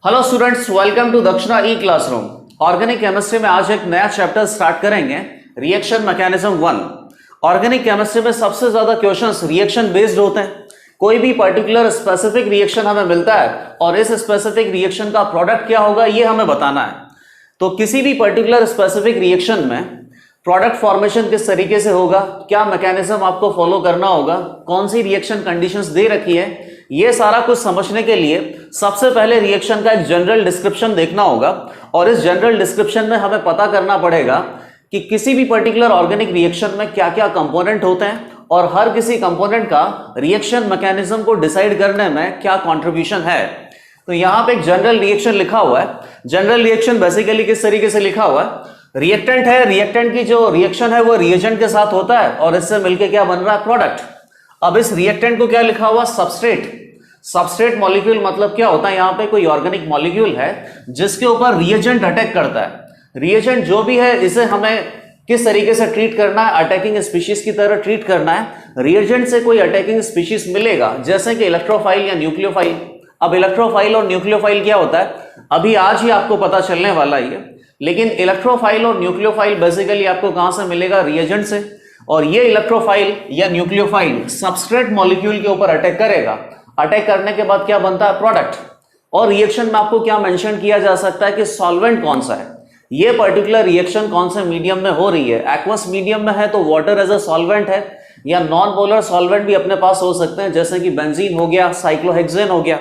Hello students, welcome to दक्षिणा ई classroom. Organic chemistry में आज एक नया चैप्टर स्टार्ट करेंगे, रिएक्शन मैकेनिज्म 1। ऑर्गेनिक केमिस्ट्री में सबसे ज्यादा क्वेश्चंस रिएक्शन बेस्ड होते हैं। कोई भी पर्टिकुलर स्पेसिफिक रिएक्शन हमें मिलता है और इस स्पेसिफिक रिएक्शन का प्रोडक्ट क्या होगा ये हमें बताना है। तो किसी भी पर्टिकुलर स्पेसिफिक रिएक्शन में प्रोडक्ट फॉर्मेशन किस तरीके से होगा, क्या मैकेनिज्म आपको फॉलो करना होगा, कौन सी रिएक्शन कंडीशंस दे रखी है, ये सारा कुछ समझने के लिए सबसे पहले रिएक्शन का एक जनरल डिस्क्रिप्शन देखना होगा। और इस जनरल डिस्क्रिप्शन में हमें पता करना पड़ेगा कि किसी भी पर्टिकुलर ऑर्गेनिक रिएक्शन में क्या क्या कंपोनेंट होते हैं और हर किसी कंपोनेंट का रिएक्शन मैकेनिज्म को डिसाइड करने में क्या कॉन्ट्रीब्यूशन है। तो यहां पे एक जनरल रिएक्शन लिखा हुआ है। जनरल रिएक्शन बेसिकली किस तरीके से लिखा हुआ है, रिएक्टेंट है, रिएक्टेंट की जो रिएक्शन है वो रिएजेंट के साथ होता है और इससे मिलकर क्या बन रहा है, प्रोडक्ट। अब इस रिएक्टेंट को क्या लिखा हुआ, सबस्ट्रेट। सबस्ट्रेट मॉलिक्यूल मतलब क्या होता है, यहां पे कोई ऑर्गेनिक मॉलिक्यूल है जिसके ऊपर रिएजेंट अटैक करता है। रिएजेंट जो भी है इसे हमें किस तरीके से ट्रीट करना है, अटैकिंग स्पीशीज की तरह ट्रीट करना है। रिएजेंट से कोई अटैकिंग स्पीशीज मिलेगा जैसे कि इलेक्ट्रोफाइल या न्यूक्लियोफाइल। अब इलेक्ट्रोफाइल और न्यूक्लियोफाइल क्या होता है, अभी आज ही आपको पता चलने वाला है। लेकिन इलेक्ट्रोफाइल और न्यूक्लियोफाइल बेसिकली आपको कहां से मिलेगा, रिएजेंट से। और ये इलेक्ट्रोफाइल या न्यूक्लियोफाइल सबस्ट्रेट मॉलिक्यूल के ऊपर अटैक करेगा। अटैक करने के बाद क्या बनता है, प्रोडक्ट। और रिएक्शन में आपको क्या मेंशन किया जा सकता है कि सॉल्वेंट कौन सा है, ये पर्टिकुलर रिएक्शन कौन से मीडियम में हो रही है। एक्वस मीडियम में है तो वाटर एज अ सॉल्वेंट है, या नॉन पोलर सॉल्वेंट भी अपने पास हो सकते हैं जैसे कि बेंजीन हो गया, साइक्लोहेक्सेन हो गया।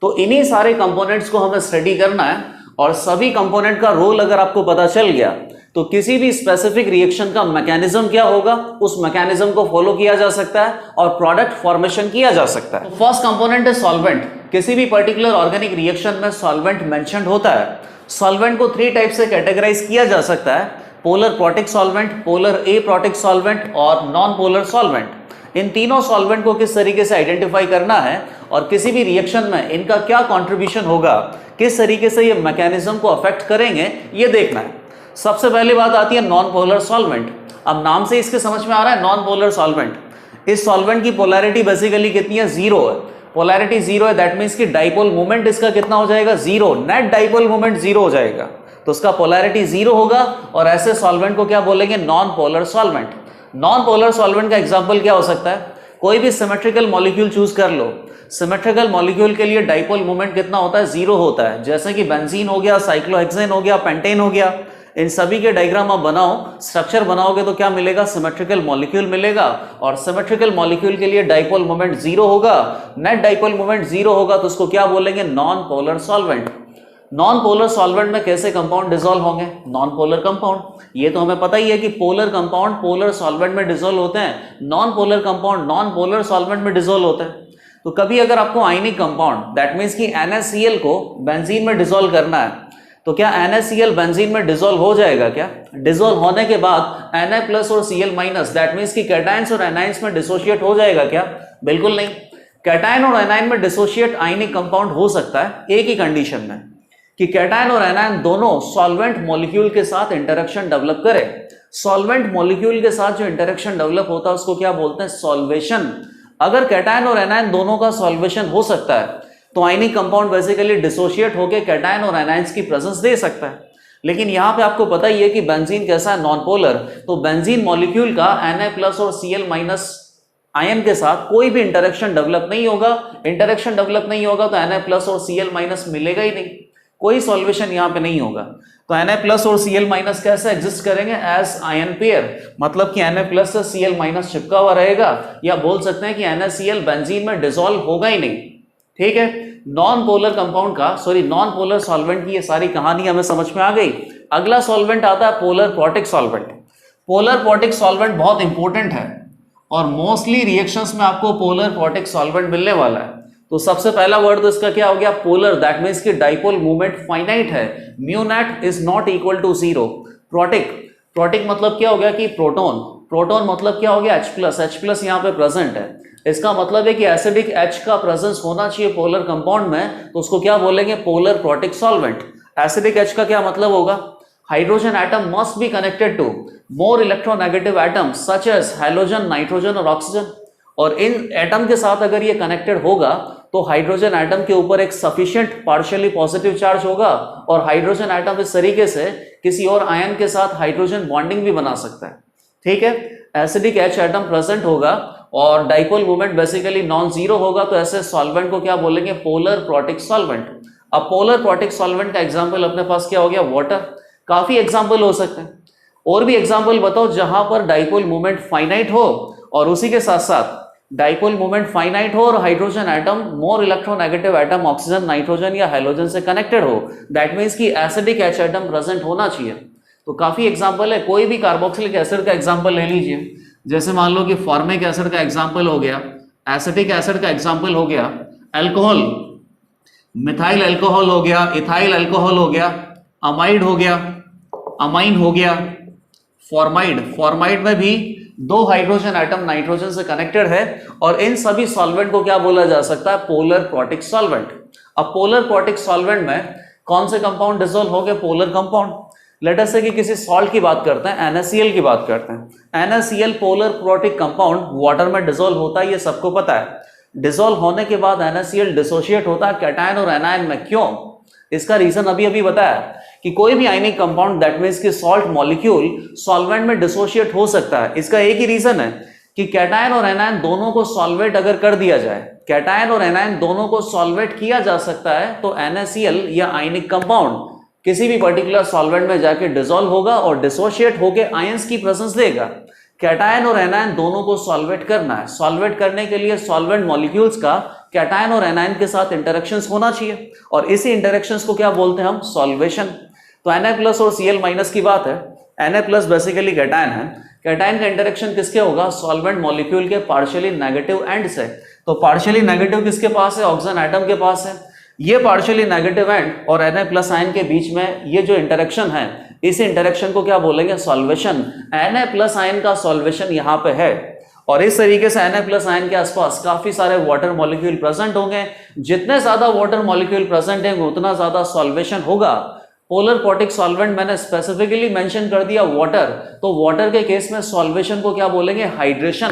तो इन्हीं सारे कंपोनेंट्स को हमें स्टडी करना है और सभी कंपोनेंट का रोल अगर आपको पता चल गया तो किसी भी स्पेसिफिक रिएक्शन का मैकेनिज्म क्या होगा, उस मैकेनिज्म को फॉलो किया जा सकता है और प्रोडक्ट फॉर्मेशन किया जा सकता है। फर्स्ट कंपोनेंट है सॉल्वेंट। किसी भी पर्टिकुलर ऑर्गेनिक रिएक्शन में सॉल्वेंट मेंशन्ड होता है। सॉल्वेंट को 3 टाइप से कैटेगराइज किया जा सकता है, पोलर प्रोटिक सॉल्वेंट, पोलर ए प्रोटिक सॉल्वेंट और नॉन पोलर सॉल्वेंट। इन तीनों सॉल्वेंट को किस तरीके से आइडेंटिफाई करना है और किसी भी रिएक्शन में इनका क्या कंट्रीब्यूशन होगा, किस तरीके से ये मैकेनिज्म को अफेक्ट करेंगे, ये देखना है। सबसे पहली बात आती है नॉन पोलर सॉल्वेंट। अब नाम से इसके समझ में आ रहा है नॉन पोलर सॉल्वेंट। इस सॉल्वेंट की पोलैरिटी बेसिकली कितनी है, 0 है। पोलैरिटी 0 है, दैट मींस कि डाइपोल मोमेंट इसका कितना हो जाएगा, 0। नेट डाइपोल मोमेंट 0 हो जाएगा, तो उसका पोलैरिटी 0 होगा और ऐसे सॉल्वेंट को क्या बोलेंगे, non polar solvent. Non polar solvent का एग्जांपल क्या हो सकता है, कोई भी सिमेट्रिकल मॉलिक्यूल चूज कर लो। सिमेट्रिकल मॉलिक्यूल के लिए डाइपोल मोमेंट कितना होता है, 0 होता है। जैसे कि बेंजीन हो गया, साइक्लोहेक्सेन हो गया, पेंटेन हो गया। इन सभी के डायग्राम आप बनाओ, स्ट्रक्चर बनाओगे तो क्या मिलेगा, सिमेट्रिकल मॉलिक्यूल मिलेगा। और सिमेट्रिकल मॉलिक्यूल के लिए डाइपोल मोमेंट 0 होगा, नेट डाइपोल मोमेंट 0 होगा, तो उसको क्या बोलेंगे, non polar solvent. Non polar solvent में कैसे कंपाउंड डिसॉल्व होंगे, नॉन पोलर कंपाउंड। ये तो हमें पता ही है कि पोलर कंपाउंड पोलर सॉल्वेंट में डिसॉल्व होते हैं, non polar compound non polar solvent में डिसॉल्व होते हैं। तो कभी अगर आपको आयनिक कंपाउंड, दैट मीन्स कि NaCl को बेंजीन में डिसॉल्व करना है, तो क्या NaCl बेंजीन में डिसॉल्व हो जाएगा, क्या डिसॉल्व होने के बाद Na प्लस और Cl माइनस, दैट मीन्स कि कैटायंस और एनायंस में डिसोशिएट हो जाएगा क्या, बिल्कुल नहीं। कैटायन और एनायन में डिसोशिएट आयनिक कंपाउंड हो सकता है एक ही कंडीशन में, कि कैटायन और एनायन दोनों सॉल्वेंट मॉलिक्यूल के साथ इंटरेक्शन डेवलप करे। सॉल्वेंट मॉलिक्यूल के साथ जो इंटरेक्शन डेवलप होता है उसको क्या बोलते हैं, सॉल्वेशन। अगर कैटायन और एनायन दोनों का सॉल्वेशन हो सकता है तो आयनिक कंपाउंड बेसिकली डिसोशिएट होकर कैटायन और एनायंस की प्रेजेंस दे सकता है। लेकिन यहां पे आपको पता ही है कि बेंजीन कैसा है, नॉन पोलर। तो बेंजीन मॉलिक्यूल का Na प्लस और Cl माइनस आयन के साथ कोई भी इंटरेक्शन डेवलप नहीं होगा। इंटरेक्शन डेवलप नहीं होगा तो Na प्लस और Cl माइनस मिलेगा ही नहीं, कोई सॉल्वेशन यहाँ पे नहीं होगा। तो Na प्लस और Cl माइनस कैसे एग्जिस्ट करेंगे, एज आयन पेयर, मतलब कि Na प्लस से Cl माइनस चिपका हुआ रहेगा, या बोल सकते हैं कि NaCl बेंजीन में डिसॉल्व होगा ही नहीं। ठीक है, नॉन पोलर कंपाउंड का, सॉरी नॉन पोलर सॉल्वेंट की ये सारी कहानी हमें समझ में आ गई। अगला सॉल्वेंट आता है polar protic solvent. Polar protic solvent बहुत इंपॉर्टेंट है और मोस्टली रिएक्शंस में आपको पोलर प्रोटिक सॉल्वेंट मिलने वाला है। तो सबसे पहला वर्ड तो इसका क्या हो गया, पोलर, दैट मीन्स कि डाइपोल मोमेंट फाइनाइट है, mu net is not equal to 0। Protic, protic मतलब क्या हो गया कि प्रोटॉन, प्रोटॉन मतलब क्या हो गया, H प्लस यहाँ पे प्रेजेंट है। इसका मतलब है कि एसिडिक H का प्रेजेंस होना चाहिए पोलर कंपाउंड में, तो उसको क्या बोलेंगे, polar protic solvent. Acidic H का क्या मतलब होगा, hydrogen atom must be connected to more electronegative atoms such as hydrogen, nitrogen और ऑक्सीजन। और इन एटम के साथ अगर ये कनेक्टेड होगा तो हाइड्रोजन एटम के ऊपर एक सफिशिएंट पार्शियली पॉजिटिव चार्ज होगा और हाइड्रोजन एटम इस तरीके से किसी और आयन के साथ हाइड्रोजन बॉन्डिंग भी बना सकता है। ठीक है, एसिडिक H एटम प्रेजेंट होगा और dipole moment basically non zero होगा, तो ऐसे सॉल्वेंट को क्या बोलेंगे? Polar protic solvent. अब पोलर प्रोटिक सॉल्वेंट का एग्जांपल अपने पास क्या हो गया? वाटर। काफी एग्जांपल हो सकते हैं, और भी एग्जांपल बताओ जहां पर डाइपोल मोमेंट फाइनाइट हो और उसी के साथ साथ डाइपोल मोमेंट फाइनाइट हो और hydrogen atom more electronegative atom oxygen, nitrogen या हैलोजन से कनेक्टेड हो। दैट मीन्स कि एसिडिक H एटम प्रेजेंट होना चाहिए। तो काफी एग्जांपल है, कोई भी कार्बोक्सिलिक एसिड का एग्जांपल ले लीजिए, जैसे मान लो कि फॉर्मिक एसिड का एग्जांपल हो गया, एसिटिक एसिड का एग्जांपल हो गया, अल्कोहल, मिथाइल अल्कोहल हो गया, इथाइल अल्कोहल हो गया, अमाइड हो गया, अमाइन हो गया, फॉर्माइड। फॉर्माइड में भी दो हाइड्रोजन एटम नाइट्रोजन से कनेक्टेड है और इन सभी सॉल्वेंट को क्या बोला जा सकता है? Polar protic solvent. अब पोलर प्रोटिक सॉल्वेंट में कौन से कंपाउंड डिसॉल्व हो गए? Polar compound. लेट अस से कि किसी सॉल्ट की बात करते हैं, NaCl की बात करते हैं। NaCl polar protic compound water में डिसॉल्व होता है, ये सबको पता है। डिसॉल्व होने के बाद NaCl डिसोशिएट होता है कैटायन और एनायन में। क्यों? इसका रीजन अभी अभी बताया कि कोई भी आयनिक कंपाउंड दैट मींस कि सॉल्ट मॉलिक्यूल सॉल्वेंट में डिसोशिएट हो सकता है। इसका एक ही रीजन है कि कैटायन और एनायन दोनों को सॉल्वेट अगर कर दिया जाए, कैटायन और एनायन दोनों को सॉल्वेट किया जा सकता है, तो NaCl या आयनिक कंपाउंड किसी भी पर्टिकुलर सॉल्वेंट में जाके डिसॉल्व होगा और डिसोशिएट होकर आयंस की प्रेजेंस देगा। कैटायन और एनायन दोनों को सॉल्वेट करना है। सॉल्वेट करने के लिए सॉल्वेंट मॉलिक्यूल्स का कैटायन और एनायन के साथ इंटरेक्शंस होना चाहिए और इसी इंटरेक्शंस को क्या बोलते हैं हम? सॉल्वेशन। तो Na+ और Cl- की बात है। Na+ बेसिकली कैटायन है। कैटायन का इंटरेक्शन किसके होगा? सॉल्वेंट मॉलिक्यूल के पार्शियली नेगेटिव एंड से। तो पार्शियली नेगेटिव किसके पास है? ऑक्सीजन एटम के पास है। ये पार्शियली नेगेटिव एंड और Na+ आयन के बीच में ये जो इंटरेक्शन है, इस इंटरेक्शन को क्या बोलेंगे? सॉल्वेशन। Na+ आयन का सॉल्वेशन यहाँ पे है और इस तरीके से Na+ आयन के आसपास काफी सारे वाटर मॉलिक्यूल प्रेजेंट होंगे। जितने ज्यादा वाटर मॉलिक्यूल प्रेजेंट होंगे उतना ज्यादा सॉल्वेशन होगा। पोलर प्रोटिक सॉल्वेंट मैंने स्पेसिफिकली मेंशन कर दिया वाटर, तो वाटर के केस में सॉल्वेशन को क्या बोलेंगे? हाइड्रेशन।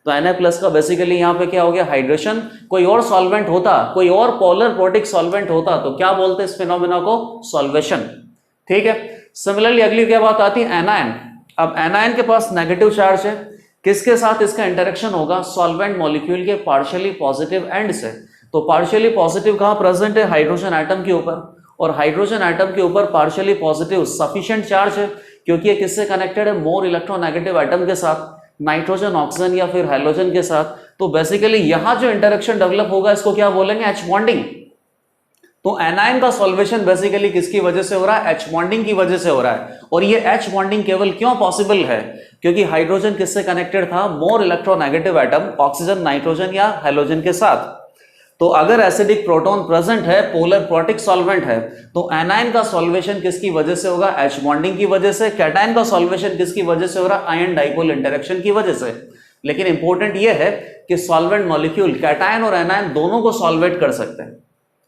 तो Na+ का बेसिकली यहाँ पे क्या हो गया? हाइड्रेशन। कोई और सॉल्वेंट होता, कोई और पोलर प्रोटिक सॉल्वेंट होता तो क्या बोलते इस फिनोमेना को? सॉल्वेशन। ठीक है। सिमिलरली अगली क्या बात आती है? एनायन। अब एनायन के पास नेगेटिव चार्ज है, किसके साथ इसका इंटरेक्शन होगा? सॉल्वेंट मॉलिक्यूल के पार्शियली पॉजिटिव एंड से। तो पार्शियली पॉजिटिव कहां प्रेजेंट है? हाइड्रोजन एटम के ऊपर, और हाइड्रोजन एटम के ऊपर पार्शियली पॉजिटिव सफिशिएंट चार्ज है क्योंकि ये किससे कनेक्टेड है? मोर इलेक्ट्रोनेगेटिव एटम के साथ, नाइट्रोजन, ऑक्सीजन या फिर हैलोजन के साथ। तो बेसिकली यहां जो इंटरेक्शन डेवलप होगा इसको क्या बोलेंगे? H bonding. तो एनायन का सॉल्वेशन बेसिकली किसकी वजह से हो रहा है? H बॉन्डिंग की वजह से हो रहा है। और ये H बॉन्डिंग केवल क्यों पॉसिबल है? क्योंकि हाइड्रोजन किससे कनेक्टेड था? More electronegative atom, oxygen, nitrogen या हैलोजन के साथ। तो अगर एसिडिक प्रोटॉन प्रेजेंट है, पोलर प्रोटिक सॉल्वेंट है, तो एनायन का सॉल्वेशन किसकी वजह से होगा? H बॉन्डिंग की वजह से। कैटायन का सॉल्वेशन किसकी वजह से हो रहा है? आयन डाइपोल इंटरेक्शन की वजह से। लेकिन इंपॉर्टेंट यह है कि सॉल्वेंट मॉलिक्यूल कैटायन और एनायन दोनों को सॉल्वेट कर सकते हैं।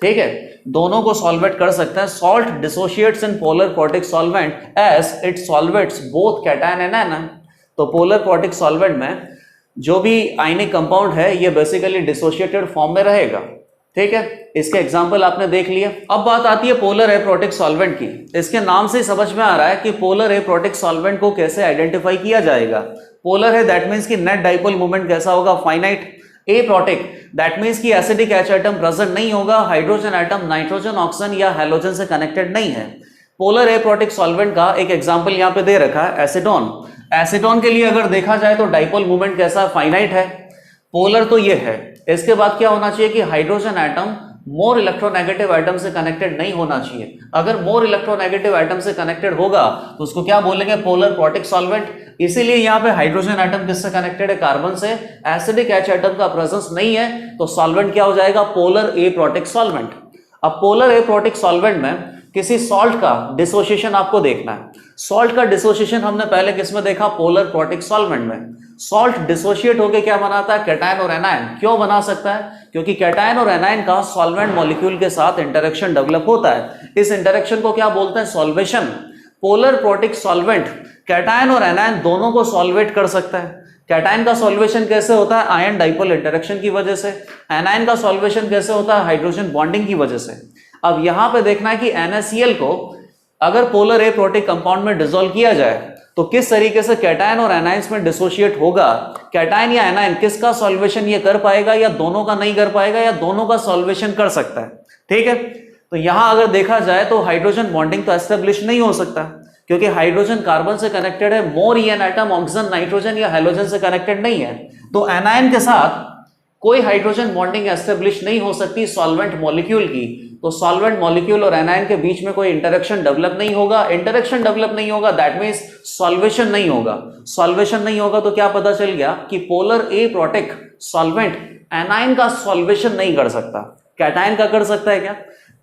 ठीक है, दोनों को सॉल्वेट कर सकते हैं। Salt dissociates in polar protic solvent as it solvates both cation and anion. तो पोलर प्रोटिक सॉल्वेंट में जो भी आयनिक कंपाउंड है ये बेसिकली डिसोशिएटेड फॉर्म में रहेगा। ठीक है, इसके एग्जांपल आपने देख लिए। अब बात आती है पोलर एप्रोटिक सॉल्वेंट की। इसके नाम से समझ में आ रहा है कि पोलर एप्रोटिक सॉल्वेंट को कैसे आइडेंटिफाई किया जाएगा। पोलर है दैट मीन्स कि नेट डाइपोल मोमेंट कैसा होगा? फाइनाइट। एप्रोटिक दैट मीन्स कि एसिडिक H एटम प्रेजेंट नहीं होगा, हाइड्रोजन एटम नाइट्रोजन, ऑक्सीजन या हैलोजन से कनेक्टेड नहीं है। पोलर एप्रोटिक सॉल्वेंट का एक एग्जांपल यहां पे दे रखा है, एसीटोन। एसीटोन के लिए अगर देखा जाए तो डाइपोल मोमेंट कैसा? फाइनाइट है। पोलर तो ये है। इसके बाद क्या होना चाहिए कि hydrogen atom more electronegative atom से कनेक्टेड नहीं होना चाहिए। अगर मोर इलेक्ट्रोनेगेटिव एटम से कनेक्टेड होगा तो उसको क्या बोलेंगे? Polar protic solvent. इसीलिए यहाँ पे हाइड्रोजन एटम किससे कनेक्टेड है? कार्बन से। एसिडिक H एटम का प्रेजेंस नहीं है तो सॉल्वेंट क्या हो जाएगा? Polar aprotic solvent. अब पोलर एप्रोटिक सॉल्वेंट में किसी सॉल्ट का डिसोसिएशन आपको देखना है। सॉल्ट का डिसोसिएशन हमने पहले किस में देखा? पोलर प्रोटिक सॉल्वेंट में। सॉल्ट डिसोशिएट होकर क्या बनाता है? कैटायन और एनायन। क्यों बना सकता है? क्योंकि कैटायन और एनायन का सॉल्वेंट मॉलिक्यूल के साथ इंटरेक्शन डेवलप होता है। इस इंटरेक्शन को क्या बोलते हैं? Solvation. Polar protic solvent cation और एनायन दोनों को सॉल्वेट कर सकता है। कैटायन का सॉल्वेशन कैसे होता है? आयन डाइपोल इंटरेक्शन की वजह से। एनायन का सॉल्वेशन कैसे होता है? हाइड्रोजन बॉन्डिंग की वजह से। अब यहां पे देखना है कि NaCl को अगर पोलर ए प्रोटिक कंपाउंड में डिसॉल्व किया जाए तो किस तरीके से कैटायन और एनायंस में डिसोशिएट होगा। कैटायन या एनायन किसका सॉल्वेशन ये कर पाएगा, या दोनों का नहीं कर पाएगा, या दोनों का सॉल्वेशन कर सकता है। ठीक है, तो यहां अगर देखा जाए तो हाइड्रोजन बॉन्डिंग तो एस्टेब्लिश नहीं हो सकता, क्योंकि हाइड्रोजन कार्बन से कनेक्टेड है, मोर एन एटम, ऑक्सीजन नाइट्रोजन या हैलोजन से कनेक्टेड नहीं है। तो एनायन के साथ कोई हाइड्रोजन बॉन्डिंग एस्टेब्लिश नहीं हो सकती सॉल्वेंट मॉलिक्यूल की। तो सॉल्वेंट मॉलिक्यूल और एनायन के बीच में कोई इंटरेक्शन डेवलप नहीं होगा। इंटरेक्शन डेवलप नहीं होगा, दैट मींस सॉल्वेशन नहीं होगा। सॉल्वेशन नहीं होगा तो क्या पता चल गया कि पोलर ए प्रोटिक सॉल्वेंट एनायन का सॉल्वेशन नहीं कर सकता, कैटायन का कर सकता है क्या?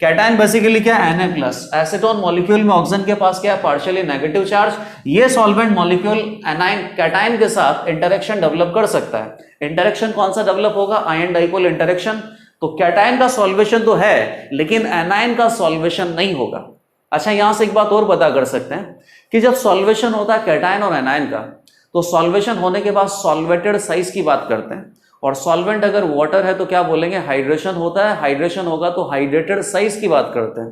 कैटायन बेसिकली क्या है? Na+। एसीटोन मॉलिक्यूल में ऑक्सीजन के पास क्या है? Partially negative charge. ये सॉल्वेंट मॉलिक्यूल एनायन कैटायन के साथ इंटरेक्शन डेवलप कर सकता है। इंटरेक्शन कौन सा डेवलप होगा? Ion dipole interaction. तो कैटायन का सॉल्वेशन तो है, लेकिन एनायन का सॉल्वेशन नहीं होगा। अच्छा, यहां से एक बात और पता कर सकते हैं कि जब सॉल्वेशन होता है कैटायन और एनायन का, तो सॉल्वेशन होने के बाद सॉल्वेटेड साइज की बात करते हैं। और सॉल्वेंट अगर वाटर है तो क्या बोलेंगे? हाइड्रेशन होता है। हाइड्रेशन होगा तो हाइड्रेटेड साइज की बात करते हैं।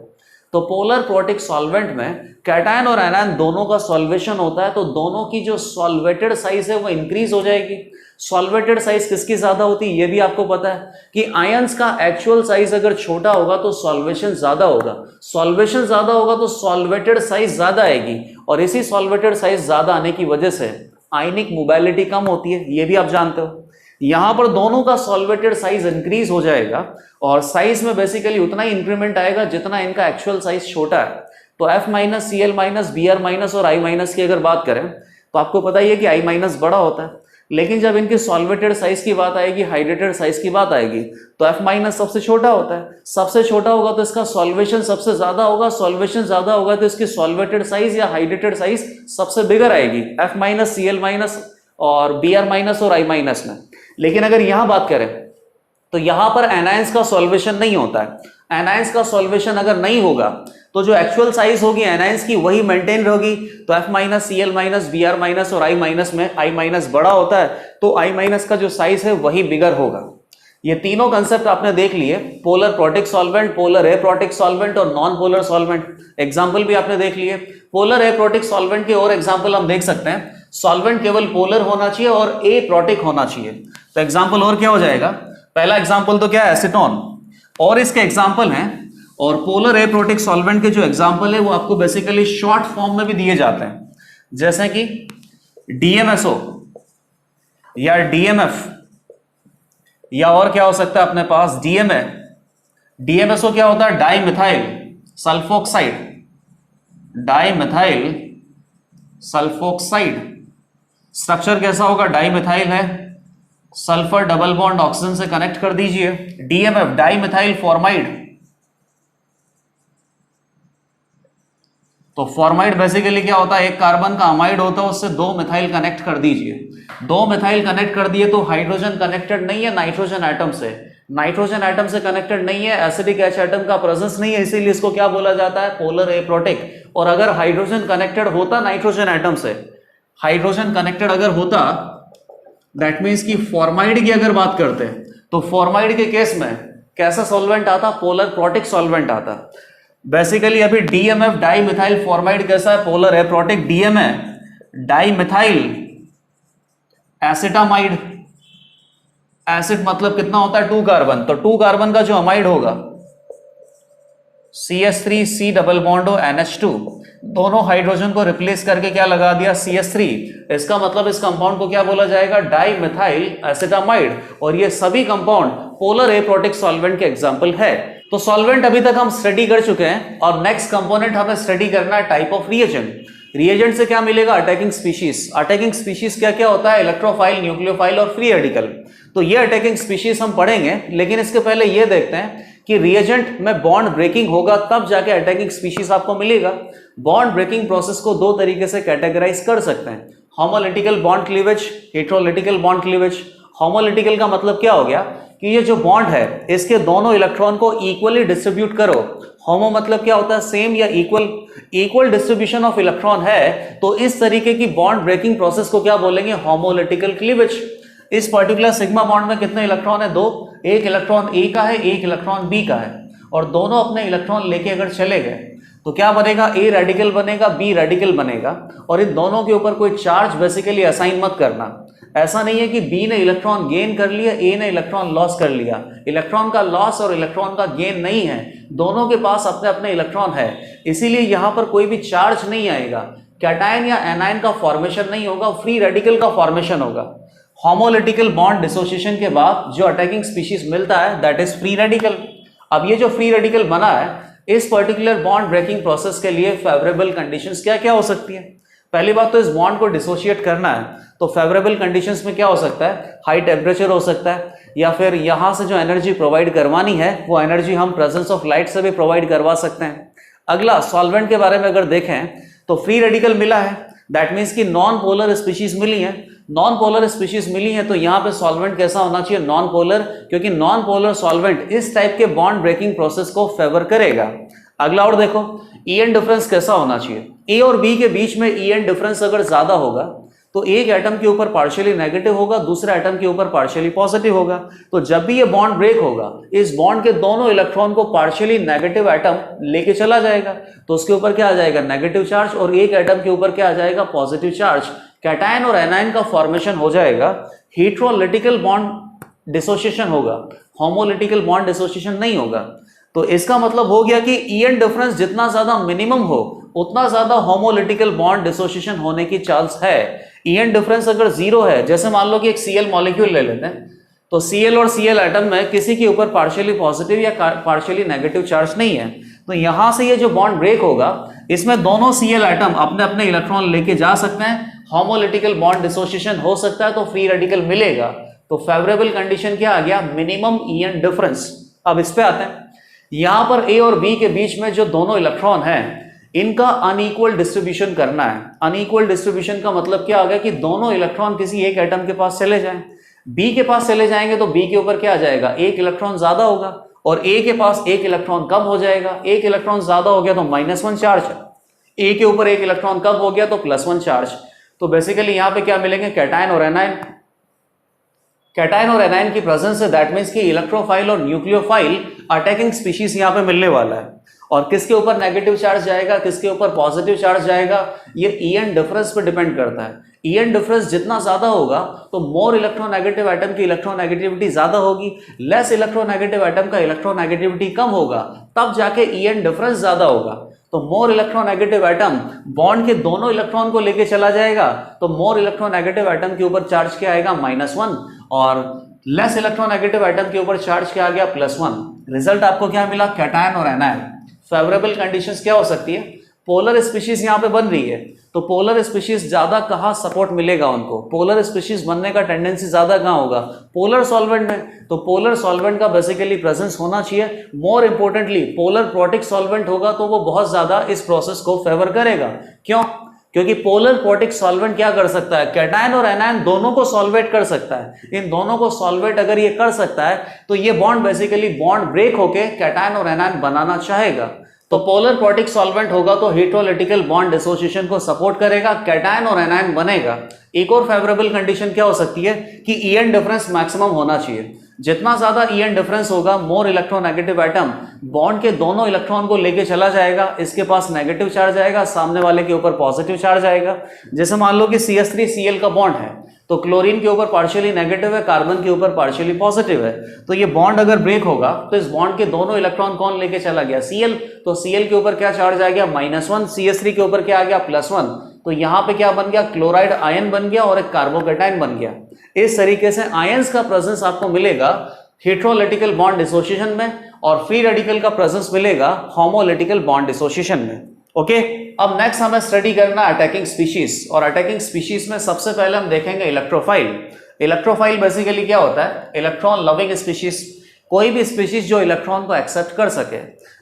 तो पोलर प्रोटिक सॉल्वेंट में कैटायन और एनायन दोनों का सॉल्वेशन होता है, तो दोनों की जो सॉल्वेटेड साइज है वो इंक्रीज हो जाएगी। सॉल्वेटेड साइज किसकी ज्यादा होती है? ये भी आपको पता है कि आयंस का एक्चुअल साइज अगर छोटा होगा तो सॉल्वेशन ज्यादा होगा, सॉल्वेशन ज्यादा होगा तो सॉल्वेटेड साइज ज्यादा आएगी, और इसी सॉल्वेटेड साइज ज्यादा आने की वजह से आयनिक मोबिलिटी कम होती है। ये भी आप जानते हो। यहां पर दोनों का सॉल्वेटेड साइज इंक्रीज हो जाएगा, और साइज में बेसिकली उतना ही इंक्रीमेंट आएगा जितना इनका एक्चुअल साइज छोटा है। तो F-, Cl-, Br- और I- की अगर बात करें तो आपको पता ही है कि I- बड़ा होता है, लेकिन जब इनकी सॉल्वेटेड साइज की बात आएगी, हाइड्रेटेड साइज की बात आएगी, तो F- सबसे छोटा होता है। सबसे छोटा होगा तो इसका सॉल्वेशन सबसे ज्यादा होगा, सॉल्वेशन ज्यादा होगा तो इसकी सॉल्वेटेड साइज या हाइड्रेटेड साइज सबसे बिगर आएगी F-, Cl- और Br- और I- में। लेकिन अगर यहां बात करें तो यहां पर एनायंस का सॉल्वेशन नहीं होता है। एनायंस का सॉल्वेशन अगर नहीं होगा तो जो एक्चुअल साइज होगी एनायंस की वही मेंटेन होगी। तो F-, Cl-, Br- और I- में I- बड़ा होता है, तो I- का जो साइज है वही बिगर होगा। ये तीनों कंसेप्ट आपने देख लिए, पोलर प्रोटिक सॉल्वेंट, पोलर ए प्रोटिक सॉल्वेंट और नॉन पोलर सॉल्वेंट। एग्जाम्पल भी आपने देख लिए। पोलर ए प्रोटिक सॉल्वेंट के और एग्जाम्पल हम देख सकते हैं। सॉल्वेंट केवल पोलर होना चाहिए और ए प्रोटिक होना चाहिए। तो एग्जाम्पल और क्या हो जाएगा? पहला एग्जाम्पल तो क्या है? एसीटोन, और इसके एग्जाम्पल हैं। और पोलर ए प्रोटिक सॉल्वेंट के जो एग्जाम्पल है वो आपको बेसिकली शॉर्ट फॉर्म में भी दिए जाते हैं, जैसे कि DMSO या DMF, या और क्या हो सकता है अपने पास? DMA। DMSO क्या होता है? Dimethyl sulfoxide, dimethyl sulfoxide. Structure कैसा होगा? डाई मिथाइल है, सल्फर डबल बॉन्ड ऑक्सीजन से कनेक्ट कर दीजिए। DMF dimethyl formamide. तो फॉर्माइड बेसिकली क्या होता है? एक कार्बन का अमाइड होता है, उससे 2 मिथाइल कनेक्ट कर दीजिए। 2 मिथाइल कनेक्ट कर दिए तो हाइड्रोजन कनेक्टेड नहीं है नाइट्रोजन एटम से, नाइट्रोजन एटम से कनेक्टेड नहीं है, एसिडिक H एटम का प्रेजेंस नहीं है, इसीलिए इसको क्या बोला जाता है? पोलर ए प्रोटिक। और अगर हाइड्रोजन कनेक्टेड होता नाइट्रोजन एटम से, हाइड्रोजन कनेक्टेड अगर होता, दैट मीन्स की फॉर्माइड की अगर बात करते हैं तो फॉर्माइड के केस में कैसा सॉल्वेंट आता? पोलर प्रोटिक सॉल्वेंट आता। बेसिकली अभी DMF डाई मिथाइल फॉर्माइड कैसा है? Polar aprotic. DMA dimethyl acetamide. Acid मतलब कितना होता है? 2 कार्बन। तो 2 कार्बन का जो अमाइड होगा CH3C डबल बॉन्ड हो NH2, दोनों हाइड्रोजन को रिप्लेस करके क्या लगा दिया? CH3। इसका मतलब इस कंपाउंड को क्या बोला जाएगा? Di methyl acetamide. और ये सभी कंपाउंड पोलर ए प्रोटिक सॉल्वेंट के एग्जांपल है। तो सॉल्वेंट अभी तक हम स्टडी कर चुके हैं, और नेक्स्ट कंपोनेंट हमें स्टडी करना है टाइप ऑफ रिएजेंट। रिएजेंट से क्या मिलेगा? Attacking species. अटैकिंग स्पीशीज क्या क्या होता है? इलेक्ट्रोफाइल, न्यूक्लियोफाइल और फ्री रेडिकल। तो ये अटैकिंग स्पीशीज हम पढ़ेंगे, लेकिन इसके पहले ये देखते हैं कि रिएजेंट में बॉन्ड ब्रेकिंग होगा तब जाके अटैकिंग स्पीशीज आपको मिलेगा। बॉन्ड ब्रेकिंग प्रोसेस को 2 तरीके से कैटेगराइज कर सकते हैं, होमोलिटिकल बॉन्ड क्लीवेज, हेटेरोलिटिकल बॉन्ड क्लीवेज। होमोलिटिकल का मतलब क्या हो गया कि ये जो बॉन्ड है इसके दोनों इलेक्ट्रॉन को इक्वली डिस्ट्रीब्यूट करो। होमो मतलब क्या होता है? सेम या equal. Equal distribution of electron है तो इस तरीके की बॉन्ड ब्रेकिंग प्रोसेस को क्या बोलेंगे? होमोलिटिकल क्लीवेज। इस पर्टिकुलर सिग्मा बॉन्ड में कितने इलेक्ट्रॉन है? 2। एक इलेक्ट्रॉन ए का है, एक इलेक्ट्रॉन बी का है, और दोनों अपने इलेक्ट्रॉन लेके अगर चले गए तो क्या बनेगा? ए रेडिकल बनेगा, बी रेडिकल बनेगा, और इन दोनों के ऊपर कोई चार्ज बेसिकली असाइन मत करना। ऐसा नहीं है कि बी ने इलेक्ट्रॉन गेन कर लिया, ए ने इलेक्ट्रॉन लॉस कर लिया। इलेक्ट्रॉन का लॉस और इलेक्ट्रॉन का गेन नहीं है, दोनों के पास अपने अपने इलेक्ट्रॉन है, इसीलिए यहां पर कोई भी चार्ज नहीं आएगा। कैटायन या एनायन का फॉर्मेशन नहीं होगा, फ्री रेडिकल का फॉर्मेशन होगा। होमोलिटिकल बॉन्ड डिसोसिएशन के बाद जो अटैकिंग स्पीशीज मिलता है दैट इज फ्री रेडिकल। अब ये जो फ्री रेडिकल बना है, इस पर्टिकुलर बॉन्ड ब्रेकिंग प्रोसेस के लिए फेवरेबल कंडीशंस क्या क्या हो सकती है? पहली बात तो इस बॉन्ड को डिसोशिएट करना है, तो फेवरेबल कंडीशंस में क्या हो सकता है? हाई टेम्परेचर हो सकता है, या फिर यहां से जो एनर्जी प्रोवाइड करवानी है वो एनर्जी हम प्रेजेंस ऑफ लाइट से भी प्रोवाइड करवा सकते हैं। अगला सॉल्वेंट के बारे में अगर देखें तो फ्री रेडिकल मिला है, दैट मीन्स कि नॉन पोलर स्पीशीज मिली है। नॉन पोलर स्पीशीज मिली है तो यहाँ पे सॉल्वेंट कैसा होना चाहिए? नॉन पोलर, क्योंकि नॉन पोलर सॉल्वेंट इस टाइप के बॉन्ड ब्रेकिंग प्रोसेस को फेवर करेगा। अगला और देखो, ईएन डिफरेंस कैसा होना चाहिए? ए और बी के बीच में ईएन डिफरेंस अगर ज्यादा होगा तो एक एटम के ऊपर पार्शियली नेगेटिव होगा, दूसरे एटम के ऊपर पार्शियली पॉजिटिव होगा। तो जब भी ये बॉन्ड ब्रेक होगा, इस बॉन्ड के दोनों इलेक्ट्रॉन को पार्शियली नेगेटिव एटम लेके चला जाएगा, तो उसके ऊपर क्या आ जाएगा? नेगेटिव चार्ज, और एक एटम के ऊपर क्या आ जाएगा? Positive charge. कैटायन और एनायन का फॉर्मेशन हो जाएगा। हेटेरोलिटिकल बॉन्ड डिसोसिएशन होगा, होमोलिटिकल बॉन्ड डिसोसिएशन नहीं होगा। तो इसका मतलब हो गया कि ईएन डिफरेंस जितना ज्यादा मिनिमम हो उतना ज्यादा होमोलिटिकल बॉन्ड डिसोसिएशन होने की चांस है। ईएन डिफरेंस अगर 0 है, जैसे मान लो कि एक Cl मॉलिक्यूल ले लेते हैं, तो Cl और Cl एटम में किसी के ऊपर पार्शियली पॉजिटिव या पार्शियली नेगेटिव चार्ज नहीं है, तो यहां से ये जो बॉन्ड ब्रेक होगा इसमें दोनों Cl एटम अपने अपने इलेक्ट्रॉन लेके जा सकते हैं, होमोलिटिकल बॉन्ड डिसोसिएशन हो सकता है, तो फ्री रेडिकल मिलेगा। तो फेवरेबल कंडीशन क्या आ गया? Minimum EN difference. अब इस पे आते हैं, यहां पर ए और बी के बीच में जो दोनों इलेक्ट्रॉन हैं इनका अनइक्वल डिस्ट्रीब्यूशन करना है। अनइक्वल डिस्ट्रीब्यूशन का मतलब क्या आ गया? कि दोनों इलेक्ट्रॉन किसी एक एटम के पास चले जाएं। बी के पास चले जाएंगे तो बी के ऊपर क्या आ जाएगा? एक इलेक्ट्रॉन ज्यादा होगा, और ए के पास एक इलेक्ट्रॉन कम हो जाएगा। एक इलेक्ट्रॉन ज्यादा हो गया तो -1 चार्ज है, ए के ऊपर एक इलेक्ट्रॉन कम हो गया तो +1 चार्ज। तो बेसिकली यहां पे क्या मिलेंगे? कैटायन और एनायन। कैटायन और एनायन की प्रेजेंस है, दैट मीन्स कि इलेक्ट्रोफाइल और न्यूक्लियोफाइल अटैकिंग स्पीशीज यहां पे मिलने वाला है। और किसके ऊपर नेगेटिव चार्ज जाएगा, किसके ऊपर पॉजिटिव चार्ज जाएगा, ये ईएन डिफरेंस पे डिपेंड करता है। ईएन डिफरेंस जितना ज्यादा होगा तो मोर इलेक्ट्रोनेगेटिव एटम की इलेक्ट्रोनेगेटिविटी ज्यादा होगी, लेस इलेक्ट्रोनेगेटिव एटम का इलेक्ट्रोनेगेटिविटी कम होगा, तब जाके ईएन डिफरेंस ज्यादा होगा। तो मोर इलेक्ट्रोनेगेटिव एटम बॉन्ड के दोनों इलेक्ट्रॉन को लेके चला जाएगा, तो मोर इलेक्ट्रोनेगेटिव एटम के ऊपर चार्ज क्या आएगा? -1, और लेस इलेक्ट्रोनेगेटिव एटम के ऊपर चार्ज क्या आ गया? +1। रिजल्ट आपको क्या मिला? कैटायन और एनायन। फेवरेबल कंडीशंस क्या हो सकती है? पोलर स्पीशीज यहां पे बन रही है, तो पोलर स्पीशीज ज्यादा कहां सपोर्ट मिलेगा उनको? पोलर स्पीशीज बनने का टेंडेंसी ज्यादा कहां होगा? पोलर सॉल्वेंट में। तो पोलर सॉल्वेंट का बेसिकली प्रेजेंस होना चाहिए। मोर इंपोर्टेंटली पोलर प्रोटिक सॉल्वेंट होगा तो वो बहुत ज्यादा इस प्रोसेस को फेवर करेगा। क्यों? क्योंकि पोलर प्रोटिक सॉल्वेंट क्या कर सकता है? कैटायन और एनायन दोनों को सॉल्वेट कर सकता है। इन दोनों को सॉल्वेट अगर ये कर सकता है तो ये बॉन्ड बेसिकली बॉन्ड ब्रेक होके कैटायन और एनायन बनाना चाहेगा। तो पोलर प्रोटिक सॉल्वेंट होगा तो हेटेरोलिटिकल बॉन्ड डिसोसिएशन को सपोर्ट करेगा, कैटायन और एनायन बनेगा। एक और फेवरेबल कंडीशन क्या हो सकती है? कि ईएन डिफरेंस मैक्सिमम होना चाहिए। जितना ज्यादा ईएन डिफरेंस होगा, मोर इलेक्ट्रोनेगेटिव एटम बॉन्ड के दोनों इलेक्ट्रॉन को लेके चला जाएगा, इसके पास नेगेटिव चार्ज आएगा, सामने वाले के ऊपर पॉजिटिव चार्ज आएगा। जैसे मान लो कि CH3Cl का बॉन्ड है, तो क्लोरीन के ऊपर पार्शियली नेगेटिव है, कार्बन के ऊपर पार्शियली पॉजिटिव है, तो ये बॉन्ड अगर ब्रेक होगा तो इस बॉन्ड के दोनों इलेक्ट्रॉन कौन लेके चला गया? Cl। तो Cl के ऊपर क्या चार्ज आ गया? -1। CH3 के ऊपर क्या आ गया? +1। तो यहां पे क्या बन गया? क्लोराइड आयन बन गया और एक कार्बोकेटाइन बन गया। इस तरीके से आयंस का प्रेजेंस आपको मिलेगा हेटेरोलिटिकल बॉन्ड डिसोसिएशन में, और फ्री रेडिकल का प्रेजेंस मिलेगा होमोलिटिकल बॉन्ड डिसोसिएशन में। ओके, अब नेक्स्ट हमें स्टडी करना अटैकिंग स्पीशीज, और अटैकिंग स्पीशीज में सबसे पहले हम देखेंगे इलेक्ट्रोफाइल। इलेक्ट्रोफाइल बेसिकली क्या होता है? Electron loving species. कोई भी स्पीशीज जो इलेक्ट्रॉन को एक्सेप्ट कर सके।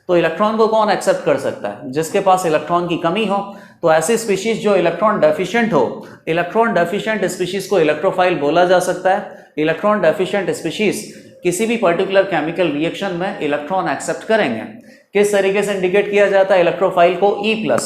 तो इलेक्ट्रॉन को कौन एक्सेप्ट कर सकता है? जिसके पास इलेक्ट्रॉन की कमी हो। तो ऐसी स्पीशीज जो इलेक्ट्रॉन डेफिशिएंट हो, इलेक्ट्रॉन डेफिशिएंट स्पीशीज को इलेक्ट्रोफाइल बोला जा सकता है। इलेक्ट्रॉन डेफिशिएंट स्पीशीज किसी भी पर्टिकुलर केमिकल रिएक्शन में इलेक्ट्रॉन एक्सेप्ट करेंगे। किस तरीके से इंडिकेट किया जाता है इलेक्ट्रोफाइल को? E+।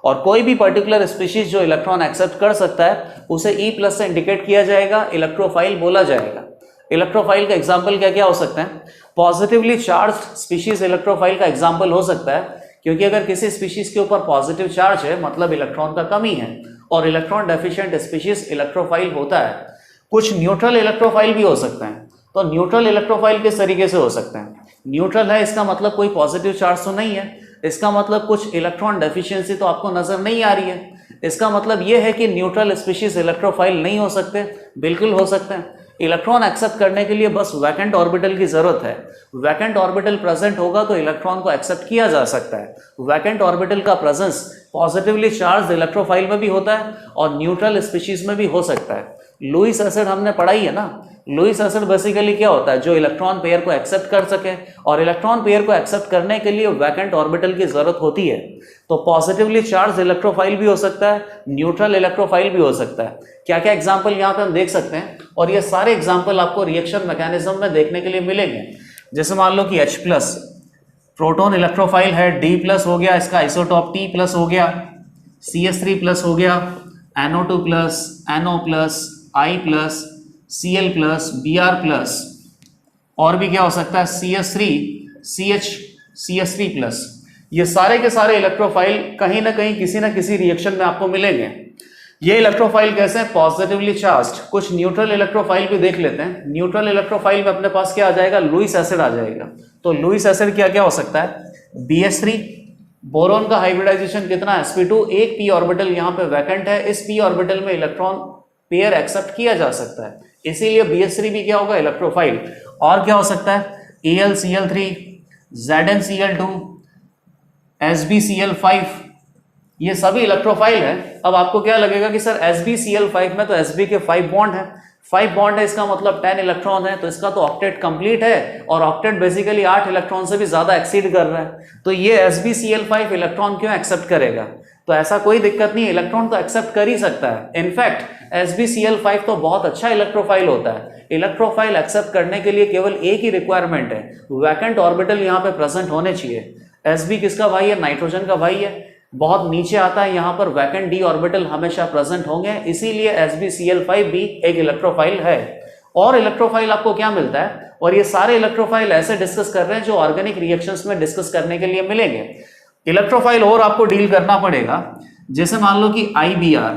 और कोई भी पर्टिकुलर स्पीशीज जो इलेक्ट्रॉन एक्सेप्ट कर सकता है उसे E+ से इंडिकेट किया जाएगा, इलेक्ट्रोफाइल बोला जाएगा। इलेक्ट्रोफाइल का एग्जाम्पल क्या क्या हो सकते हैं? पॉजिटिवली चार्ज्ड स्पीशीज इलेक्ट्रोफाइल का एग्जाम्पल हो सकता है, क्योंकि अगर किसी स्पीशीज के ऊपर पॉजिटिव चार्ज है मतलब इलेक्ट्रॉन का कमी है, और इलेक्ट्रॉन डेफिशिएंट स्पीशीज इलेक्ट्रोफाइल होता है। कुछ न्यूट्रल इलेक्ट्रोफाइल भी हो सकते हैं। तो न्यूट्रल इलेक्ट्रोफाइल किस तरीके से हो सकते हैं? न्यूट्रल है इसका मतलब कोई पॉजिटिव चार्ज तो नहीं है, इसका मतलब कुछ इलेक्ट्रॉन डेफिशिएंसी तो आपको नजर नहीं आ रही है। इसका मतलब यह है कि न्यूट्रल स्पीशीज इलेक्ट्रोफाइल नहीं हो सकते, बिल्कुल हो सकते हैं। इलेक्ट्रॉन एक्सेप्ट करने के लिए बस वैकेंट ऑर्बिटल की जरूरत है। वैकेंट ऑर्बिटल प्रेजेंट होगा तो इलेक्ट्रॉन को एक्सेप्ट किया जा सकता है। वैकेंट ऑर्बिटल का प्रेजेंस पॉजिटिवली चार्ज इलेक्ट्रोफाइल में भी होता है और न्यूट्रल स्पीशीज में भी हो सकता है। लुईस एसिड हमने पढ़ाई है ना। लुईस एसिड बेसिकली क्या होता है? जो इलेक्ट्रॉन पेयर को एक्सेप्ट कर सके, और इलेक्ट्रॉन पेयर को एक्सेप्ट करने के लिए वैकेंट ऑर्बिटल की जरूरत होती है। तो पॉजिटिवली चार्ज इलेक्ट्रोफाइल भी हो सकता है, न्यूट्रल इलेक्ट्रोफाइल भी हो सकता है। क्या क्या एग्जाम्पल यहाँ पे हम देख सकते हैं, और ये सारे एग्जाम्पल आपको रिएक्शन मैकेनिज्म में देखने के लिए मिलेंगे। जैसे मान लो कि H+, प्रोटॉन इलेक्ट्रोफाइल है, D+ हो गया, इसका आइसोटॉप T+ हो गया, CS3+ हो गया, NO2+, NO+, I+, Cl+, Br+, और भी क्या हो सकता है? CS3, CH, CS3+। ये सारे के सारे इलेक्ट्रोफाइल कहीं ना कहीं किसी ना किसी रिएक्शन में आपको मिलेंगे। ये इलेक्ट्रोफाइल कैसे हैं? Positively charged. कुछ न्यूट्रल इलेक्ट्रोफाइल भी देख लेते हैं। न्यूट्रल इलेक्ट्रोफाइल में अपने पास क्या आ जाएगा? लुईस एसिड आ जाएगा। तो लुईस एसिड क्या क्या हो सकता है? BH3, बोरोन का हाइब्रिडाइजेशन कितना है? sp2, एक p ऑर्बिटल यहाँ पे वैकेंट है, इस p ऑर्बिटल में इलेक्ट्रॉन पेयर एक्सेप्ट किया जा सकता है, इसीलिए BH3 भी क्या होगा? इलेक्ट्रोफाइल। और क्या हो सकता है? AlCl3, ZnCl2, SbCl5, ये सभी इलेक्ट्रोफाइल है। अब आपको क्या लगेगा कि सर SbCl5 में तो Sb के 5 बॉन्ड है, 5 बॉन्ड है, इसका मतलब 10 इलेक्ट्रॉन है, तो इसका तो ऑक्टेट कंप्लीट है, और ऑक्टेट बेसिकली 8 इलेक्ट्रॉन से भी ज्यादा एक्सीड कर रहा है। तो ये SbCl5 इलेक्ट्रॉन क्यों एक्सेप्ट करेगा? तो ऐसा कोई दिक्कत नहीं, इलेक्ट्रॉन तो एक्सेप्ट कर ही सकता है। इनफैक्ट SbCl5 तो बहुत अच्छा इलेक्ट्रोफाइल होता है। इलेक्ट्रोफाइल एक्सेप्ट करने के लिए केवल एक ही रिक्वायरमेंट है, वैकेंट ऑर्बिटल यहाँ पे प्रेजेंट होने चाहिए। Sb किसका भाई है? नाइट्रोजन का भाई है। बहुत नीचे आता है, यहाँ पर वैकेंट d ऑर्बिटल हमेशा प्रेजेंट होंगे, इसीलिए SbCl5 भी एक इलेक्ट्रोफाइल है। और इलेक्ट्रोफाइल आपको क्या मिलता है? और ये सारे इलेक्ट्रोफाइल ऐसे डिस्कस कर रहे हैं जो ऑर्गेनिक रिएक्शंस में डिस्कस करने के लिए मिलेंगे। इलेक्ट्रोफाइल और आपको डील करना पड़ेगा, जैसे मान लो कि IBr,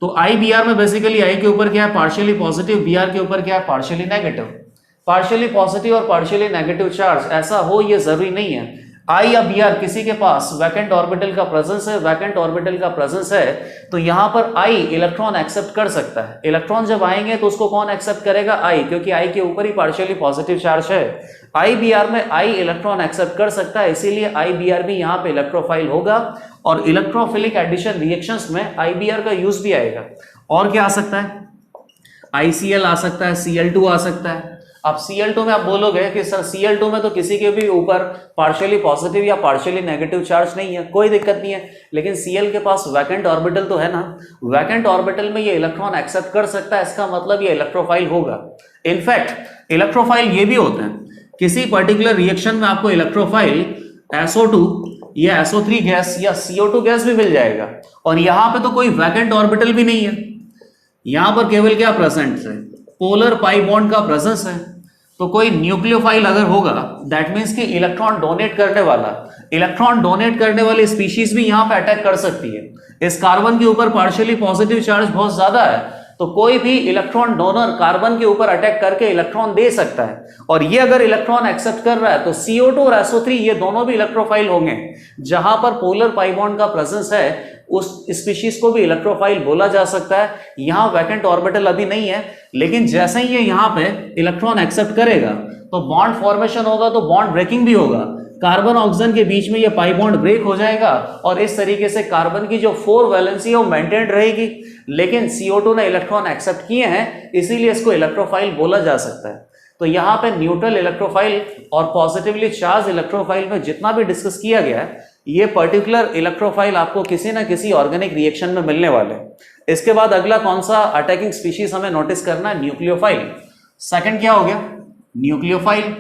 तो IBr में बेसिकली I के ऊपर क्या है? पार्शियली पॉजिटिव, Br के ऊपर क्या है? Partially negative. पार्शियली पॉजिटिव और पार्शियली नेगेटिव चार्ज ऐसा हो ये जरूरी नहीं है। I या Br किसी के पास वैकेंट ऑर्बिटल का प्रेजेंस है, वैकेंट ऑर्बिटल का प्रेजेंस है, तो यहां पर I इलेक्ट्रॉन एक्सेप्ट कर सकता है। इलेक्ट्रॉन जब आएंगे तो उसको कौन एक्सेप्ट करेगा? I, क्योंकि I के ऊपर ही पार्शियली पॉजिटिव चार्ज है। IBr में I इलेक्ट्रॉन एक्सेप्ट कर सकता है, इसीलिए IBr भी यहाँ पे इलेक्ट्रोफाइल होगा, और इलेक्ट्रोफिलिक एडिशन रिएक्शंस में IBr का यूज भी आएगा। और क्या आ सकता है? ICl आ सकता है, Cl2 आ सकता है। अब Cl2 में आप बोलोगे कि सर Cl2 में तो किसी के भी ऊपर पार्शियली पॉजिटिव या पार्शियली नेगेटिव चार्ज नहीं है, कोई दिक्कत नहीं है, लेकिन Cl के पास वैकेंट ऑर्बिटल तो है ना। वैकेंट ऑर्बिटल में ये इलेक्ट्रॉन एक्सेप्ट कर सकता है, इसका मतलब ये इलेक्ट्रोफाइल होगा। इनफैक्ट इलेक्ट्रोफाइल ये भी होते हैं, किसी पर्टिकुलर रिएक्शन में आपको इलेक्ट्रोफाइल SO2 या SO3 गैस या CO2 गैस भी मिल जाएगा, और यहां पे तो कोई वैकेंट ऑर्बिटल भी नहीं है, यहां पर केवल क्या प्रेजेंट है? पोलर पाई बॉन्ड का प्रेजेंस है। तो कोई न्यूक्लियोफाइल अगर होगा, दैट मींस कि इलेक्ट्रॉन डोनेट करने वाली स्पीशीज भी यहां पे अटैक कर सकती है। इस कार्बन के ऊपर पार्शियली पॉजिटिव चार्ज बहुत ज्यादा है, तो कोई भी इलेक्ट्रॉन डोनर कार्बन के ऊपर अटैक करके इलेक्ट्रॉन दे सकता है, और ये अगर इलेक्ट्रॉन एक्सेप्ट कर रहा है तो CO2 और SO3 ये दोनों भी इलेक्ट्रोफाइल होंगे। जहां पर पोलर पाई बॉन्ड का प्रेजेंस है उस स्पीशीज को भी इलेक्ट्रोफाइल बोला जा सकता है। यहां वैकेंट ऑर्बिटल अभी नहीं है, लेकिन जैसे ही ये यहां पे इलेक्ट्रॉन एक्सेप्ट करेगा तो बॉन्ड फॉर्मेशन होगा, तो बॉन्ड ब्रेकिंग भी होगा। कार्बन ऑक्सीजन के बीच में ये पाई बॉन्ड ब्रेक हो जाएगा, और इस तरीके से कार्बन की जो 4 वैलेंसी है वो मेंटेन रहेगी। लेकिन CO2 ने इलेक्ट्रॉन एक्सेप्ट किए हैं, इसीलिए इसको इलेक्ट्रोफाइल बोला जा सकता है। तो यहाँ पे न्यूट्रल इलेक्ट्रोफाइल और पॉजिटिवली चार्ज इलेक्ट्रोफाइल में जितना भी डिस्कस किया गया है, ये पर्टिकुलर इलेक्ट्रोफाइल आपको किसी ना किसी ऑर्गेनिक रिएक्शन में मिलने वाले। इसके बाद अगला कौन सा अटैकिंग स्पीशीज हमें नोटिस करना है? न्यूक्लियोफाइल। सेकंड क्या हो गया? न्यूक्लियोफाइल।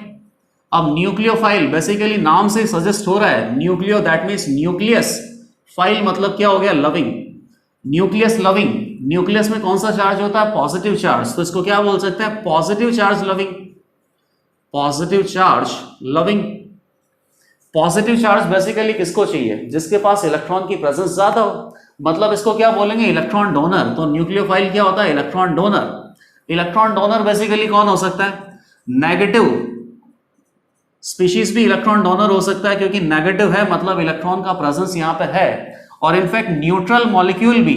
अब न्यूक्लियोफाइल बेसिकली नाम से सजेस्ट हो रहा है, nucleo that means nucleus, file मतलब क्या हो गया, लविंग, न्यूक्लियस लविंग। न्यूक्लियस में कौन सा चार्ज होता है, पॉजिटिव चार्ज, तो इसको क्या बोल सकते हैं, positive charge loving, positive charge loving. Positive charge basically किसको चाहिए, जिसके पास इलेक्ट्रॉन की प्रेजेंस ज्यादा हो, मतलब इसको क्या बोलेंगे, इलेक्ट्रॉन डोनर। तो न्यूक्लियोफाइल क्या होता है, electron donor. Electron donor basically कौन हो सकता है, नेगेटिव स्पीशीज भी इलेक्ट्रॉन डोनर हो सकता है, क्योंकि नेगेटिव है मतलब इलेक्ट्रॉन का प्रेजेंस यहां पे है। और इनफैक्ट न्यूट्रल मॉलिक्यूल भी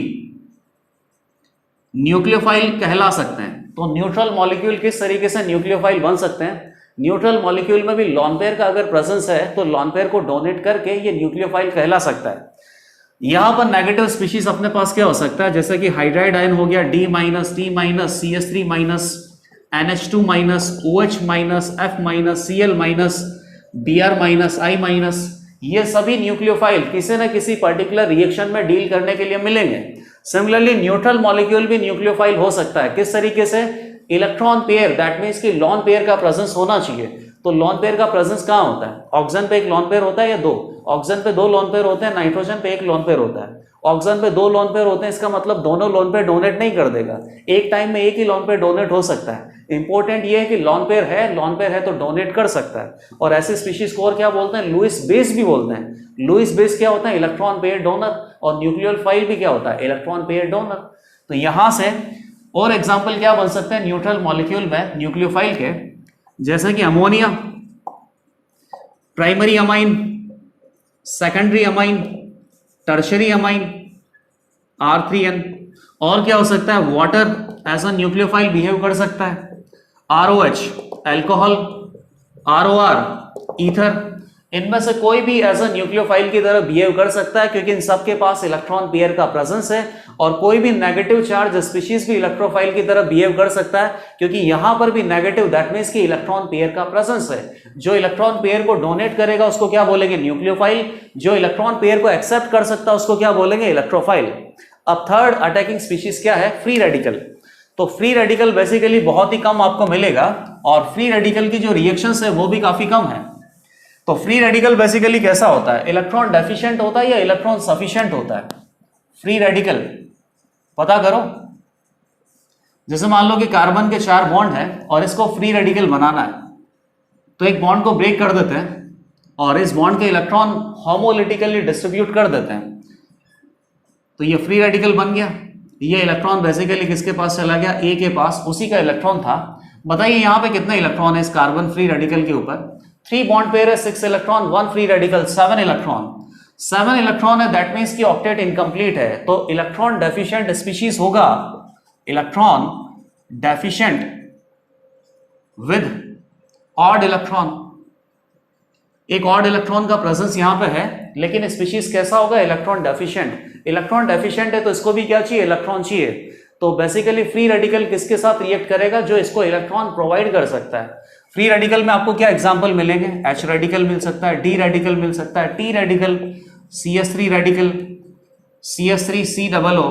न्यूक्लियोफाइल कहला सकते हैं। तो न्यूट्रल मॉलिक्यूल किस तरीके से न्यूक्लियोफाइल बन सकते हैं, न्यूट्रल मॉलिक्यूल में भी लॉन पेयर का अगर प्रेजेंस है तो लॉन पेयर को डोनेट करके ये न्यूक्लियोफाइल कहला सकता है। यहां पर नेगेटिव स्पीशीज अपने पास क्या हो सकता है, जैसे कि हाइड्राइड आयन हो गया, D-, T-, CS3-, NH2-, OH-, F-, Cl-, Br-, I-, ये सभी न्यूक्लियोफाइल किसी न किसी पर्टिकुलर रिएक्शन में डील करने के लिए मिलेंगे। सिमिलरली न्यूट्रल मॉलिक्यूल भी न्यूक्लियोफाइल हो सकता है, किस तरीके से, इलेक्ट्रॉन पेयर दैट मीन्स कि लॉन पेयर का प्रेजेंस होना चाहिए। तो लॉन पेयर का प्रेजेंस कहां होता है, ऑक्सीजन पे एक लॉन पेयर होता है या दो, ऑक्सीजन पे दो लॉन पेयर होते हैं, नाइट्रोजन पे एक लॉन पेयर होता है। ऑक्सीजन पे दो लॉन पेयर होते हैं, इसका मतलब दोनों लॉन पेयर डोनेट नहीं कर देगा, एक टाइम में एक ही लॉन पेयर डोनेट हो सकता है। इंपॉर्टेंट ये है कि लॉन पेयर है तो डोनेट कर सकता है। और ऐसे स्पीशीज को और क्या बोलते हैं, लुईस बेस भी बोलते हैं। लुईस बेस क्या होता है, इलेक्ट्रॉन पेयर डोनर, और न्यूक्लियोफाइल भी क्या होता है, इलेक्ट्रॉन पेयर डोनर। तो यहां से और एग्जाम्पल क्या बन सकते हैं न्यूट्रल मॉलिक्यूल में न्यूक्लियोफाइल के, जैसे कि ammonia, primary amine, secondary amine, tertiary amine, R3N। और क्या हो सकता है, water as a nucleophile behave कर सकता है, ROH अल्कोहल, ROR ईथर, इनमें से कोई भी एज अ न्यूक्लियोफाइल की तरह बिहेव कर सकता है, क्योंकि इन सबके पास इलेक्ट्रॉन पेयर का प्रेजेंस है। और कोई भी नेगेटिव चार्ज स्पीशीज भी इलेक्ट्रोफाइल की तरह बिहेव कर सकता है, क्योंकि यहां पर भी नेगेटिव दैट मीन्स कि इलेक्ट्रॉन पेयर का प्रेजेंस है। जो इलेक्ट्रॉन पेयर को डोनेट करेगा उसको क्या बोलेंगे, न्यूक्लियोफाइल। जो इलेक्ट्रॉन पेयर को एक्सेप्ट कर सकता है उसको क्या बोलेंगे, इलेक्ट्रोफाइल। अब थर्ड अटैकिंग स्पीशीज क्या है, फ्री रेडिकल। तो फ्री रेडिकल बेसिकली बहुत ही कम आपको मिलेगा, और फ्री रेडिकल की जो रिएक्शंस है वो भी काफी कम है। तो फ्री रेडिकल बेसिकली कैसा होता है, इलेक्ट्रॉन डेफिशिएंट होता है या इलेक्ट्रॉन सफिशिएंट होता है, फ्री रेडिकल पता करो। जैसे मान लो कि कार्बन के 4 बॉन्ड है और इसको फ्री रेडिकल बनाना है, तो एक बॉन्ड को ब्रेक कर देते हैं और इस बॉन्ड के इलेक्ट्रॉन होमोलिटिकली डिस्ट्रीब्यूट कर देते हैं, तो ये फ्री रेडिकल बन गया। ये इलेक्ट्रॉन बेसिकली किसके पास चला गया, ए के पास, उसी का इलेक्ट्रॉन था। बताइए यहां पे कितने इलेक्ट्रॉन है इस कार्बन फ्री रेडिकल के ऊपर, 3 बॉन्ड पेयर है, 6 electron, 1 free radical, 7 electron. 7 electron है, दैट मीन्स कि ऑक्टेट इनकम्प्लीट है। तो इलेक्ट्रॉन डेफिशिएंट स्पीशीज होगा, electron deficient with odd electron. एक ऑड इलेक्ट्रॉन का प्रेजेंस यहां पे है, लेकिन स्पीशीज कैसा होगा, इलेक्ट्रॉन डेफिशिएंट। इलेक्ट्रॉन डेफिशिएंट है तो इसको भी क्या चाहिए, इलेक्ट्रॉन चाहिए। तो बेसिकली फ्री रेडिकल किसके साथ रिएक्ट करेगा, जो इसको इलेक्ट्रॉन प्रोवाइड कर सकता है। फ्री रेडिकल में आपको क्या एग्जांपल मिलेंगे, H रेडिकल मिल सकता है, D रेडिकल मिल सकता है, T radical, CS3 radical, CS3COO,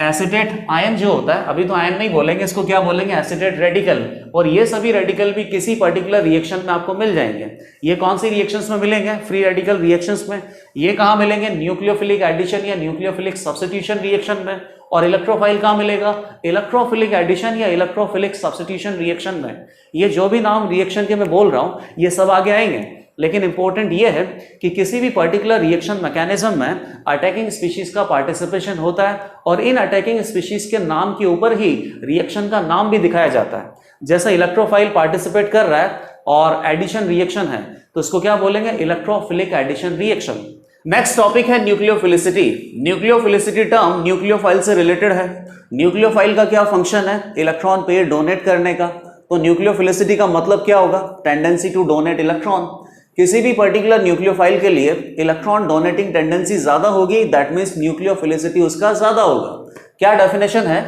acetate ion जो होता है, अभी तो आयन नहीं बोलेंगे, इसको क्या बोलेंगे, एसिटेट रेडिकल। और ये सभी रेडिकल भी किसी पर्टिकुलर रिएक्शन में आपको मिल जाएंगे। ये कौन सी रिएक्शंस में मिलेंगे, फ्री रेडिकल रिएक्शंस में। ये कहां मिलेंगे, न्यूक्लियोफिलिक एडिशन या न्यूक्लियोफिलिक सब्स्टिट्यूशन रिएक्शन में। और इलेक्ट्रोफाइल कहां मिलेगा, इलेक्ट्रोफिलिक एडिशन या इलेक्ट्रोफिलिक सब्स्टिट्यूशन रिएक्शन में। ये जो भी नाम रिएक्शन के मैं बोल रहा हूं ये सब आगे आएंगे, लेकिन इंपॉर्टेंट ये है कि किसी भी पर्टिकुलर रिएक्शन मैकेनिज्म में अटैकिंग स्पीशीज का पार्टिसिपेशन होता है, और इन अटैकिंग स्पीशीज के नाम के ऊपर ही रिएक्शन का नाम भी दिखाया जाता है। जैसा इलेक्ट्रोफाइल पार्टिसिपेट कर रहा है और एडिशन रिएक्शन है, तो इसको क्या बोलेंगे, electrophilic addition reaction. Next topic है न्यूक्लियोफिलिसिटी। न्यूक्लियोफिलिसिटी टर्म न्यूक्लियोफाइल से रिलेटेड है। न्यूक्लियोफाइल का क्या फंक्शन है, इलेक्ट्रॉन पेयर डोनेट करने का। तो न्यूक्लियोफिलिसिटी का मतलब क्या होगा, टेंडेंसी टू डोनेट इलेक्ट्रॉन। किसी भी पर्टिकुलर न्यूक्लियोफाइल के लिए इलेक्ट्रॉन डोनेटिंग टेंडेंसी ज्यादा होगी, दैट मीन्स न्यूक्लियोफिलिसिटी उसका ज्यादा होगा। क्या डेफिनेशन है,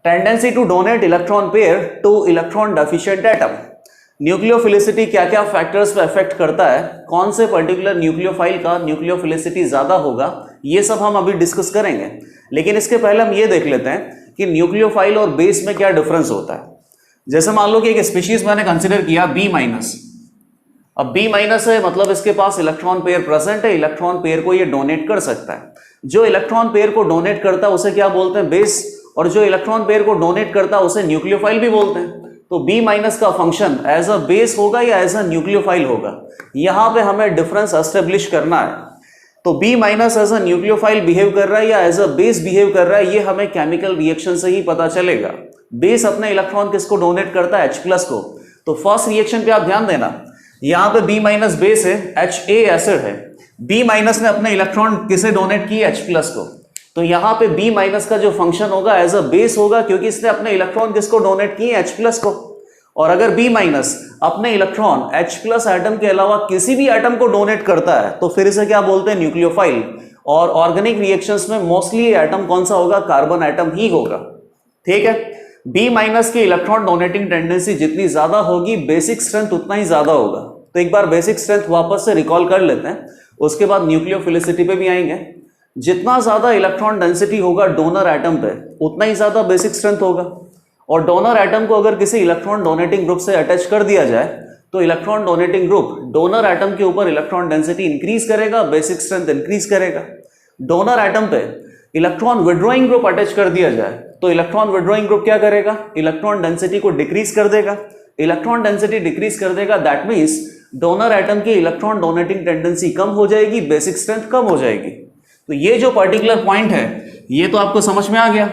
tendency to donate electron pair to electron deficient atom. Nucleophilicity क्या क्या फैक्टर्स पे अफेक्ट करता है, कौन से पर्टिकुलर न्यूक्लियोफाइल का न्यूक्लियोफिलिसिटी ज्यादा होगा, ये सब हम अभी डिस्कस करेंगे। लेकिन इसके पहले हम ये देख लेते हैं कि न्यूक्लियोफाइल और बेस में क्या डिफरेंस होता है। जैसे मान लो कि एक स्पीशीज मैंने कंसिडर किया B-, अब B माइनस है मतलब इसके पास इलेक्ट्रॉन पेयर प्रेजेंट है, इलेक्ट्रॉन पेयर को ये डोनेट कर सकता है। जो इलेक्ट्रॉन पेयर को डोनेट करता है उसे क्या बोलते हैं? बेस। और जो इलेक्ट्रॉन पेयर को डोनेट करता है उसे न्यूक्लियोफाइल भी बोलते हैं। तो B माइनस का फंक्शन एज अ बेस होगा या एज अ न्यूक्लियोफाइल होगा, यहां पे हमें डिफरेंस एस्टेब्लिश करना है। तो B minus as a nucleophile behave कर रहा है या एज अ बेस बिहेव कर रहा है, ये हमें केमिकल रिएक्शन से ही पता चलेगा। बेस अपने इलेक्ट्रॉन किसको डोनेट करता है? H प्लस को। तो फर्स्ट रिएक्शन पे आप ध्यान देना, यहां पे B माइनस बेस है, HA एसिड है। B माइनस ने अपने इलेक्ट्रॉन किसे डोनेट किए? H प्लस को। तो यहां पे B माइनस का जो फंक्शन होगा एज अ बेस होगा, क्योंकि इसने अपने इलेक्ट्रॉन किसको डोनेट किए? H प्लस को। और अगर B माइनस अपने इलेक्ट्रॉन H प्लस एटम के अलावा किसी भी एटम को डोनेट करता है तो फिर इसे क्या बोलते हैं? न्यूक्लियोफाइल। और ऑर्गेनिक रिएक्शंस में मोस्टली एटम कौन सा होगा? कार्बन एटम ही होगा। ठीक है। B माइनस की इलेक्ट्रॉन डोनेटिंग टेंडेंसी जितनी ज्यादा होगी, बेसिक स्ट्रेंथ उतना ही ज्यादा होगा। तो एक बार बेसिक स्ट्रेंथ वापस से रिकॉल कर लेते हैं, उसके बाद न्यूक्लियोफिलिसिटी पे भी आएंगे। जितना ज्यादा इलेक्ट्रॉन डेंसिटी होगा डोनर एटम पे, उतना ही ज्यादा बेसिक स्ट्रेंथ होगा। और डोनर एटम को अगर किसी इलेक्ट्रॉन डोनेटिंग ग्रुप से अटैच कर दिया जाए तो electron donating group donor atom के ऊपर इलेक्ट्रॉन डेंसिटी इंक्रीज करेगा, बेसिक स्ट्रेंथ इंक्रीज करेगा। डोनर एटम पे इलेक्ट्रॉन विड्रॉइंग ग्रुप अटैच कर दिया जाए तो इलेक्ट्रॉन विड्रॉइंग ग्रुप क्या करेगा? इलेक्ट्रॉन डेंसिटी को डिक्रीज कर देगा। इलेक्ट्रॉन डेंसिटी डिक्रीज कर देगा, दैट मीन्स डोनर एटम की इलेक्ट्रॉन डोनेटिंग टेंडेंसी कम हो जाएगी, बेसिक स्ट्रेंथ कम हो जाएगी। तो ये जो पर्टिकुलर पॉइंट है ये तो आपको समझ में आ गया।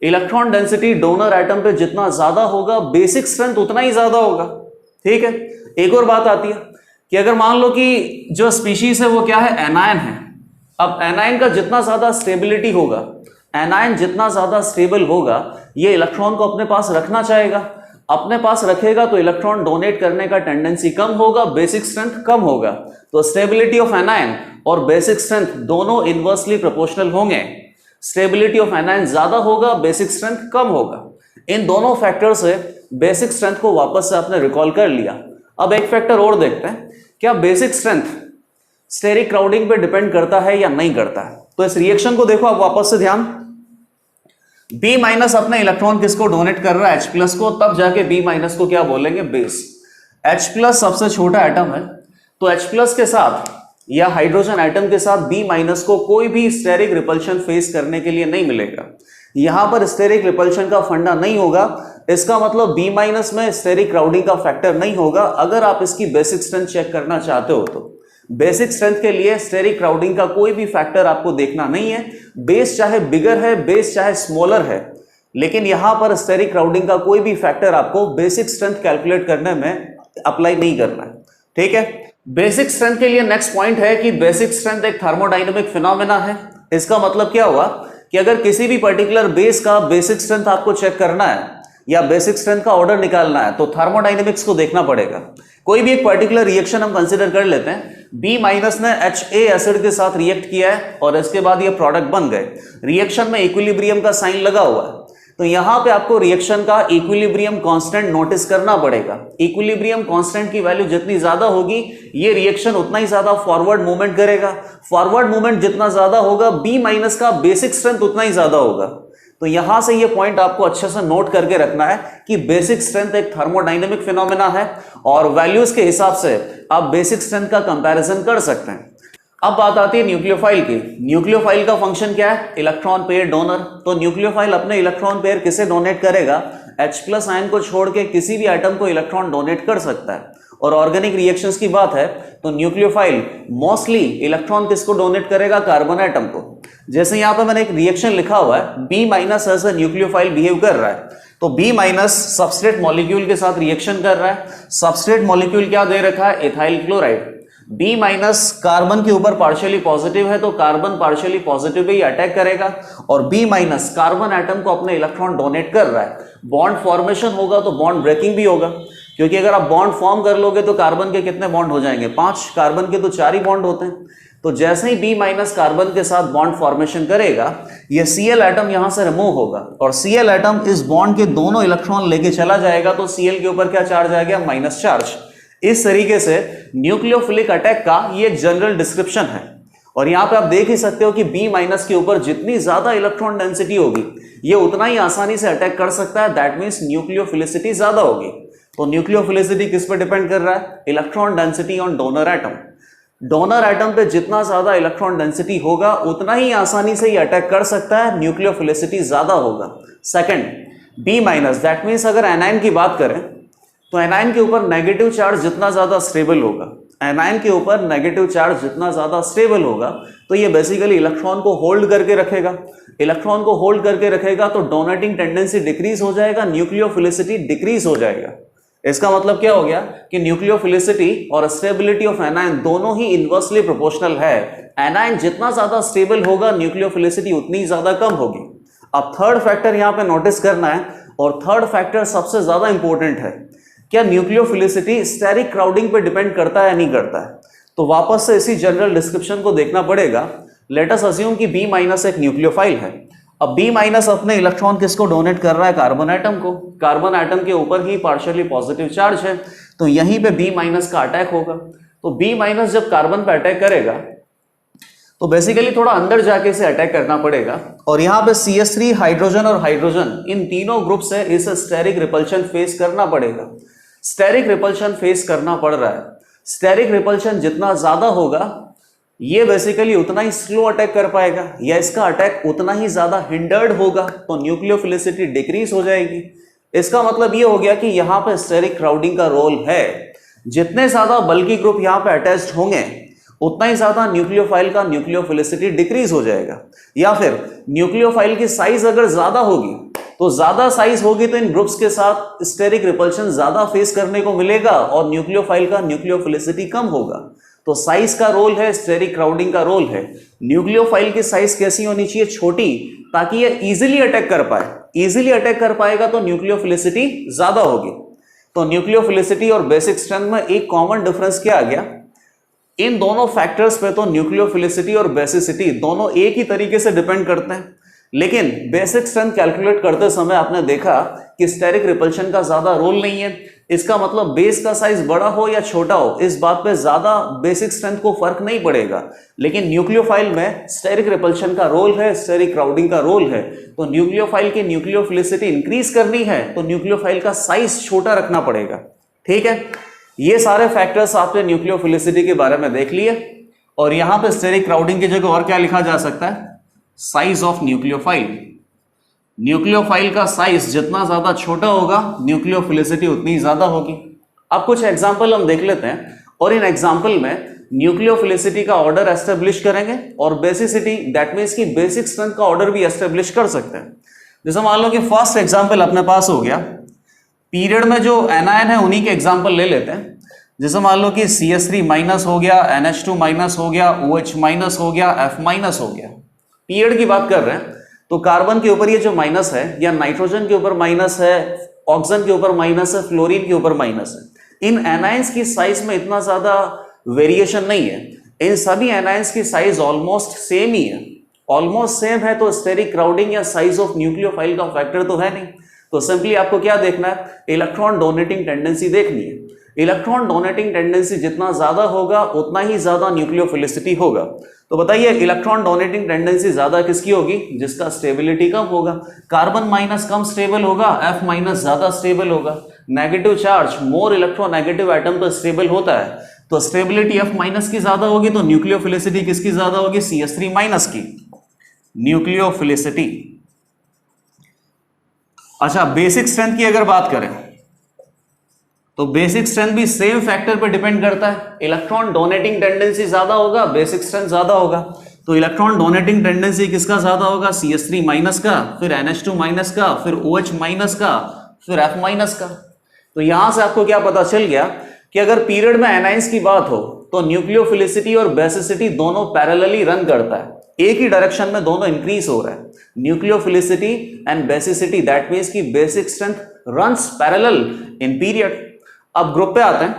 इलेक्ट्रॉन डेंसिटी डोनर एटम पे जितना ज्यादा होगा, बेसिक स्ट्रेंथ उतना ही ज्यादा होगा। ठीक है। एक और बात आती है कि अगर मान लो कि जो स्पीशीज है वो क्या है? एनायन है। अब एनायन का जितना ज्यादा स्टेबिलिटी होगा, एनायन जितना ज्यादा स्टेबल होगा, ये इलेक्ट्रॉन को अपने पास रखना चाहेगा। अपने पास रखेगा तो इलेक्ट्रॉन डोनेट करने का टेंडेंसी कम होगा, बेसिक स्ट्रेंथ कम होगा। तो स्टेबिलिटी ऑफ एनायन और बेसिक स्ट्रेंथ दोनों इनवर्सली प्रोपोर्शनल होंगे। स्टेबिलिटी ऑफ एनायन ज्यादा होगा, बेसिक स्ट्रेंथ कम होगा। इन दोनों फैक्टर से बेसिक स्ट्रेंथ को वापस से आपने रिकॉल कर लिया। अब एक फैक्टर और देखते हैं, क्या बेसिक स्ट्रेंथ स्टेरिक क्राउडिंग पे डिपेंड करता है या नहीं करता है? तो इस रिएक्शन को देखो आप वापस से ध्यान। B माइनस अपने इलेक्ट्रॉन किसको डोनेट कर रहा है? H प्लस को, तब जाके B माइनस को क्या बोलेंगे? बेस। H प्लस सबसे छोटा एटम है, तो H प्लस के साथ या हाइड्रोजन एटम के साथ B माइनस को कोई भी स्टेरिक रिपल्शन फेस करने के लिए नहीं मिलेगा। यहां पर स्टेरिक रिपल्शन का फंडा नहीं होगा, इसका मतलब B माइनस में स्टेरिक क्राउडिंग का फैक्टर नहीं होगा। अगर आप इसकी बेसिक स्ट्रेंथ चेक करना चाहते हो तो बेसिक स्ट्रेंथ के लिए स्टेरिक क्राउडिंग का कोई भी फैक्टर आपको देखना नहीं है। बेस चाहे बिगर है, बेस चाहे स्मॉलर है, लेकिन यहां पर स्टेरिक क्राउडिंग का कोई भी फैक्टर आपको बेसिक स्ट्रेंथ कैलकुलेट करने में अप्लाई नहीं करना है। ठीक है। बेसिक स्ट्रेंथ के लिए नेक्स्ट पॉइंट है कि बेसिक स्ट्रेंथ एक थर्मोडायनेमिक फिनोमेना है। इसका मतलब क्या हुआ कि अगर किसी भी पर्टिकुलर बेस का बेसिक स्ट्रेंथ आपको चेक करना है या बेसिक स्ट्रेंथ का ऑर्डर निकालना है तो थर्मोडायनेमिक्स को देखना पड़ेगा। कोई भी एक पर्टिकुलर रिएक्शन हम कंसीडर कर लेते हैं, B माइनस ने HA एसिड के साथ रिएक्ट किया है और इसके बाद ये प्रोडक्ट बन गए। रिएक्शन में इक्विलिब्रियम का साइन लगा हुआ है, तो यहां पे आपको रिएक्शन का इक्विलिब्रियम कांस्टेंट नोटिस करना पड़ेगा। इक्विलिब्रियम कांस्टेंट की वैल्यू जितनी ज्यादा होगी, ये रिएक्शन उतना ही ज्यादा फॉरवर्ड मूवमेंट करेगा। फॉरवर्ड मूवमेंट जितना ज्यादा होगा, B माइनस का बेसिक स्ट्रेंथ उतना ही ज्यादा होगा। तो यहां से ये पॉइंट आपको अच्छे से नोट करके रखना है कि बेसिक स्ट्रेंथ एक थर्मोडायनेमिक फिनोमेना है और वैल्यूज के हिसाब से आप बेसिक स्ट्रेंथ का कंपैरिजन कर सकते हैं। अब बात आती है न्यूक्लियोफाइल की। न्यूक्लियोफाइल का फंक्शन क्या है? Electron pair donor. तो न्यूक्लियोफाइल अपने इलेक्ट्रॉन पेयर किसे डोनेट करेगा? H प्लस आयन को छोड़ के किसी भी एटम को इलेक्ट्रॉन डोनेट कर सकता है। और ऑर्गेनिक रिएक्शंस की बात है तो न्यूक्लियोफाइल मोस्टली इलेक्ट्रॉन किसको डोनेट करेगा? कार्बन एटम को। जैसे यहां पे मैंने एक रिएक्शन लिखा हुआ है, B minus as a nucleophile behave कर रहा है, तो B माइनस सबस्ट्रेट मॉलिक्यूल के साथ रिएक्शन कर रहा है। सबस्ट्रेट मॉलिक्यूल क्या दे रखा है? Ethyl chloride. B minus carbon के ऊपर पार्शियली पॉजिटिव है, तो कार्बन पार्शियली पॉजिटिव पे ही अटैक करेगा और B माइनस कार्बन एटम को अपने इलेक्ट्रॉन डोनेट कर रहा है। बॉन्ड फॉर्मेशन होगा तो बॉन्ड ब्रेकिंग भी होगा, क्योंकि अगर आप बॉन्ड फॉर्म कर लोगे तो कार्बन के कितने बॉन्ड हो जाएंगे? 5। कार्बन के तो 4 ही बॉन्ड होते हैं। तो जैसे ही B माइनस कार्बन के साथ बॉन्ड फॉर्मेशन करेगा, ये Cl एटम यहां से रिमूव होगा और Cl एटम इस बॉन्ड के दोनों इलेक्ट्रॉन लेके चला जाएगा, तो Cl के ऊपर क्या चार्ज आ गया? Minus charge. इस तरीके से न्यूक्लियोफिलिक अटैक का ये एक जनरल डिस्क्रिप्शन है। और यहां पे आप देख ही सकते हो कि B माइनस के ऊपर जितनी ज्यादा इलेक्ट्रॉन डेंसिटी होगी, ये उतना ही आसानी से अटैक कर सकता है। दैट मीन्स न्यूक्लियोफिलिसिटी ज्यादा होगी। तो न्यूक्लियोफिलिसिटी किस पे डिपेंड कर रहा है? Electron density on donor atom. Donor atom पे जितना ज्यादा इलेक्ट्रॉन डेंसिटी होगा उतना ही आसानी से ये अटैक कर सकता है, न्यूक्लियोफिलिसिटी ज्यादा होगा। Second, B minus, that means अगर एनायन की बात करें तो एनायन के ऊपर नेगेटिव चार्ज जितना ज्यादा स्टेबल होगा, एनायन के ऊपर नेगेटिव चार्ज जितना ज्यादा स्टेबल होगा तो ये बेसिकली इलेक्ट्रॉन को होल्ड करके रखेगा। इलेक्ट्रॉन को होल्ड करके रखेगा तो डोनेटिंग टेंडेंसी डिक्रीज हो जाएगा, न्यूक्लियोफिलिसिटी डिक्रीज हो जाएगा। इसका मतलब क्या हो गया कि न्यूक्लियोफिलिसिटी और स्टेबिलिटी ऑफ एनायन दोनों ही इनवर्सली प्रोपोर्शनल है। एनायन जितना ज्यादा स्टेबल होगा न्यूक्लियोफिलिसिटी उतनी ज्यादा कम होगी। अब थर्ड फैक्टर यहां पे नोटिस करना है, और थर्ड फैक्टर सबसे ज्यादा इंपॉर्टेंट है। क्या न्यूक्लियोफिलिसिटी स्टेरिक क्राउडिंग पे डिपेंड करता है या नहीं करता है? तो वापस से इसी जनरल डिस्क्रिप्शन को देखना पड़ेगा। लेट अस अज्यूम कि बी माइनस एक न्यूक्लियोफाइल है। अब बी माइनस अपने इलेक्ट्रॉन किसको डोनेट कर रहा है? कार्बन एटम को। कार्बन एटम के ऊपर ही पार्शियली पॉजिटिव चार्ज है, तो यहीं पे बी माइनस का अटैक होगा। तो बी माइनस जब कार्बन पे अटैक करेगा तो बेसिकली थोड़ा अंदर जाके इसे अटैक करना पड़ेगा, और यहां पे CH3 हाइड्रोजन और हाइड्रोजन इन तीनों ग्रुप से इस स्टेरिक रिपल्शन फेस करना पड़ेगा। स्टेरिक रिपल्शन फेस करना पड़ रहा है। स्टेरिक रिपल्शन जितना ज्यादा होगा ये बेसिकली उतना ही स्लो अटैक कर पाएगा, या इसका अटैक उतना ही ज्यादा हिंडर्ड होगा, तो न्यूक्लियोफिलिसिटी डिक्रीज हो जाएगी। इसका मतलब ये हो गया कि यहां पे स्टेरिक क्राउडिंग का रोल है। जितने ज्यादा बल्कि ग्रुप यहां पे अटैच्ड होंगे उतना ही ज्यादा न्यूक्लियोफाइल का न्यूक्लियोफिलिसिटी डिक्रीज हो जाएगा। या फिर न्यूक्लियोफाइल की साइज अगर ज्यादा होगी तो ज्यादा साइज होगी तो इन ग्रुप्स के साथ स्टेरिक रिपल्शन ज्यादा फेस करने को मिलेगा और न्यूक्लियोफाइल का न्यूक्लियोफिलिसिटी कम होगा। तो साइज का रोल है, स्टेरिक क्राउडिंग का रोल है। न्यूक्लियोफाइल की साइज कैसी होनी चाहिए? छोटी, ताकि ये इजीली अटैक कर पाए। इजीली अटैक कर पाएगा तो न्यूक्लियोफिलिसिटी ज्यादा होगी। तो न्यूक्लियोफिलिसिटी और बेसिक स्ट्रेंथ में एक कॉमन डिफरेंस क्या आ गया? इन दोनों फैक्टर्स पे तो न्यूक्लियोफिलिसिटी और बेसिसिटी दोनों एक ही तरीके से डिपेंड करते हैं, लेकिन बेसिक स्ट्रेंथ कैलकुलेट करते समय आपने देखा कि स्टेरिक रिपल्शन का ज्यादा रोल नहीं है। इसका मतलब बेस का साइज बड़ा हो या छोटा हो इस बात पे ज्यादा बेसिक स्ट्रेंथ को फर्क नहीं पड़ेगा, लेकिन न्यूक्लियोफाइल में स्टेरिक रिपल्शन का रोल है, स्टेरिक क्राउडिंग का रोल है। तो न्यूक्लियोफाइल की न्यूक्लियोफिलिसिटी इंक्रीज करनी है तो न्यूक्लियोफाइल का साइज छोटा रखना पड़ेगा। ठीक है, ये सारे फैक्टर्स आपने न्यूक्लियोफिलिसिटी के बारे में देख लिए, और यहां पे स्टेरिक क्राउडिंग की जगह और क्या लिखा जा सकता है? Size of nucleophile. न्यूक्लियोफाइल का साइज जितना ज्यादा छोटा होगा न्यूक्लियोफिलिसिटी उतनी ज्यादा होगी। अब कुछ एग्जांपल हम देख लेते हैं, और इन एग्जांपल में न्यूक्लियोफिलिसिटी का ऑर्डर एस्टेब्लिश करेंगे और बेसिसिटी दैट मींस की बेसिक स्ट्रेंथ का ऑर्डर भी एस्टेब्लिश कर सकते हैं। जैसे मान लो कि फर्स्ट एग्जांपल अपने पास हो गया, पीरियड में जो एनायन है उन्हीं के एग्जांपल ले लेते हैं। जैसे मान लो कि CH3 माइनस हो गया, NH2 माइनस हो गया, OH माइनस हो गया, F माइनस हो गया। पीरियड की बात कर रहे हैं तो कार्बन के ऊपर ये जो माइनस है, या नाइट्रोजन के ऊपर माइनस है, ऑक्सीजन के ऊपर माइनस है, फ्लोरीन के ऊपर माइनस है। इन एनायंस की साइज में इतना ज्यादा वेरिएशन नहीं है। इन सभी एनायंस की साइज ऑलमोस्ट सेम ही है। ऑलमोस्ट सेम है तो स्टेरिक क्राउडिंग या साइज ऑफ न्यूक्लियोफाइल का फैक्टर तो है नहीं। तो सिंपली आपको क्या देखना है? इलेक्ट्रॉन डोनेटिंग टेंडेंसी देखनी है। इलेक्ट्रॉन डोनेटिंग टेंडेंसी जितना ज्यादा होगा उतना ही ज्यादा न्यूक्लियोफिलिसिटी होगा। तो बताइए इलेक्ट्रॉन डोनेटिंग टेंडेंसी ज्यादा किसकी होगी? जिसका स्टेबिलिटी कम होगा। कार्बन माइनस कम स्टेबल होगा, F माइनस ज्यादा स्टेबल होगा। Negative charge more electronegative atom पर स्टेबल होता है, तो स्टेबिलिटी F माइनस की ज्यादा होगी, तो न्यूक्लियोफिलिसिटी किसकी ज्यादा होगी? CH3 माइनस की न्यूक्लियोफिलिसिटी। अच्छा, बेसिक स्ट्रेंथ की अगर बात करें तो बेसिक स्ट्रेंथ भी सेम फैक्टर पर डिपेंड करता है। इलेक्ट्रॉन डोनेटिंग टेंडेंसी ज्यादा होगा, बेसिक स्ट्रेंथ ज्यादा होगा। तो इलेक्ट्रॉन डोनेटिंग टेंडेंसी किसका ज्यादा होगा? CH3 माइनस का, फिर NH2 माइनस का, फिर OH माइनस का, फिर F माइनस का। तो यहां से आपको क्या पता चल गया कि अगर पीरियड में एनाइंस की बात हो तो न्यूक्लियोफिलिसिटी और बेसिसिटी दोनों पैरेलली रन करता है, एक ही डायरेक्शन में दोनों इंक्रीज हो रहा है। Nucleophilicity and basicity that means की basic strength runs parallel in period. अब ग्रुप पे आते हैं,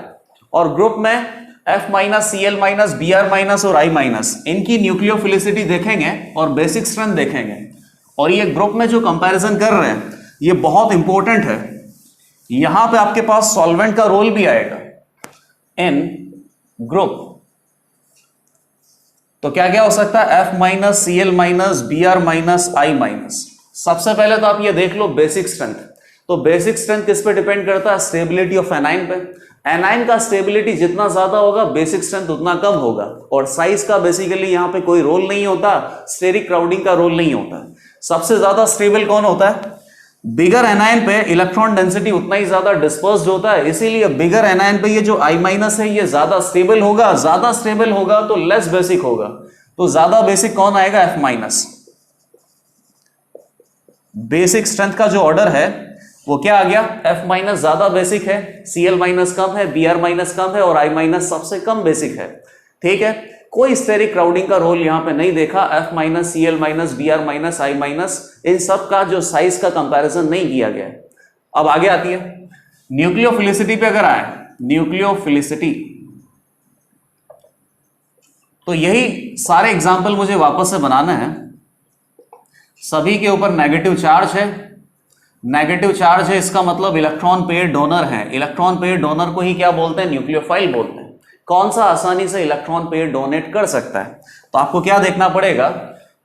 और ग्रुप में F minus, Cl minus, Br minus और I माइनस इनकी न्यूक्लियोफिलिसिटी देखेंगे और बेसिक स्ट्रेंथ देखेंगे। और ये ग्रुप में जो कंपैरिजन कर रहे हैं ये बहुत इंपॉर्टेंट है। यहां पे आपके पास सॉल्वेंट का रोल भी आएगा इन ग्रुप। तो क्या क्या हो सकता है? F minus, Cl minus, Br minus, I minus. सबसे पहले तो आप ये देख लो बेसिक स्ट्रेंथ। तो बेसिक स्ट्रेंथ किस पे डिपेंड करता है? स्टेबिलिटी ऑफ एनाइन पे। एनाइन का स्टेबिलिटी जितना ज्यादा होगा बेसिक स्ट्रेंथ उतना कम होगा, और साइज का बेसिकली यहां पे कोई रोल नहीं होता, स्टेरिक क्राउडिंग का रोल नहीं होता। सबसे ज्यादा स्टेबल कौन होता है? बिगर एनाइन पे इलेक्ट्रॉन डेंसिटी उतना ही ज्यादा डिस्पर्स्ड होता है, इसीलिए बिगर एनाइन पे ये जो I- है ये ज्यादा स्टेबल होगा। ज्यादा स्टेबल होगा तो लेस बेसिक होगा, तो ज्यादा बेसिक कौन आएगा? F-। बेसिक स्ट्रेंथ का जो ऑर्डर है वो क्या आ गया? F- ज्यादा बेसिक है, Cl- कम है, Br- कम है, और I- सबसे कम बेसिक है। ठीक है, कोई स्टेरिक क्राउडिंग का रोल यहां पे नहीं देखा। F-, Cl-, Br-, I-, इन सब का जो साइज का कंपैरिजन नहीं किया गया। अब आगे आती है न्यूक्लियोफिलिसिटी पे। अगर आए न्यूक्लियोफिलिसिटी, तो यही सारे एग्जाम्पल मुझे वापस से बनाना है। सभी के ऊपर नेगेटिव चार्ज है। नेगेटिव चार्ज है, इसका मतलब इलेक्ट्रॉन पेयर डोनर है। इलेक्ट्रॉन पेयर डोनर को ही क्या बोलते हैं? न्यूक्लियोफाइल बोलते हैं। कौन सा आसानी से इलेक्ट्रॉन पेयर डोनेट कर सकता है? तो आपको क्या देखना पड़ेगा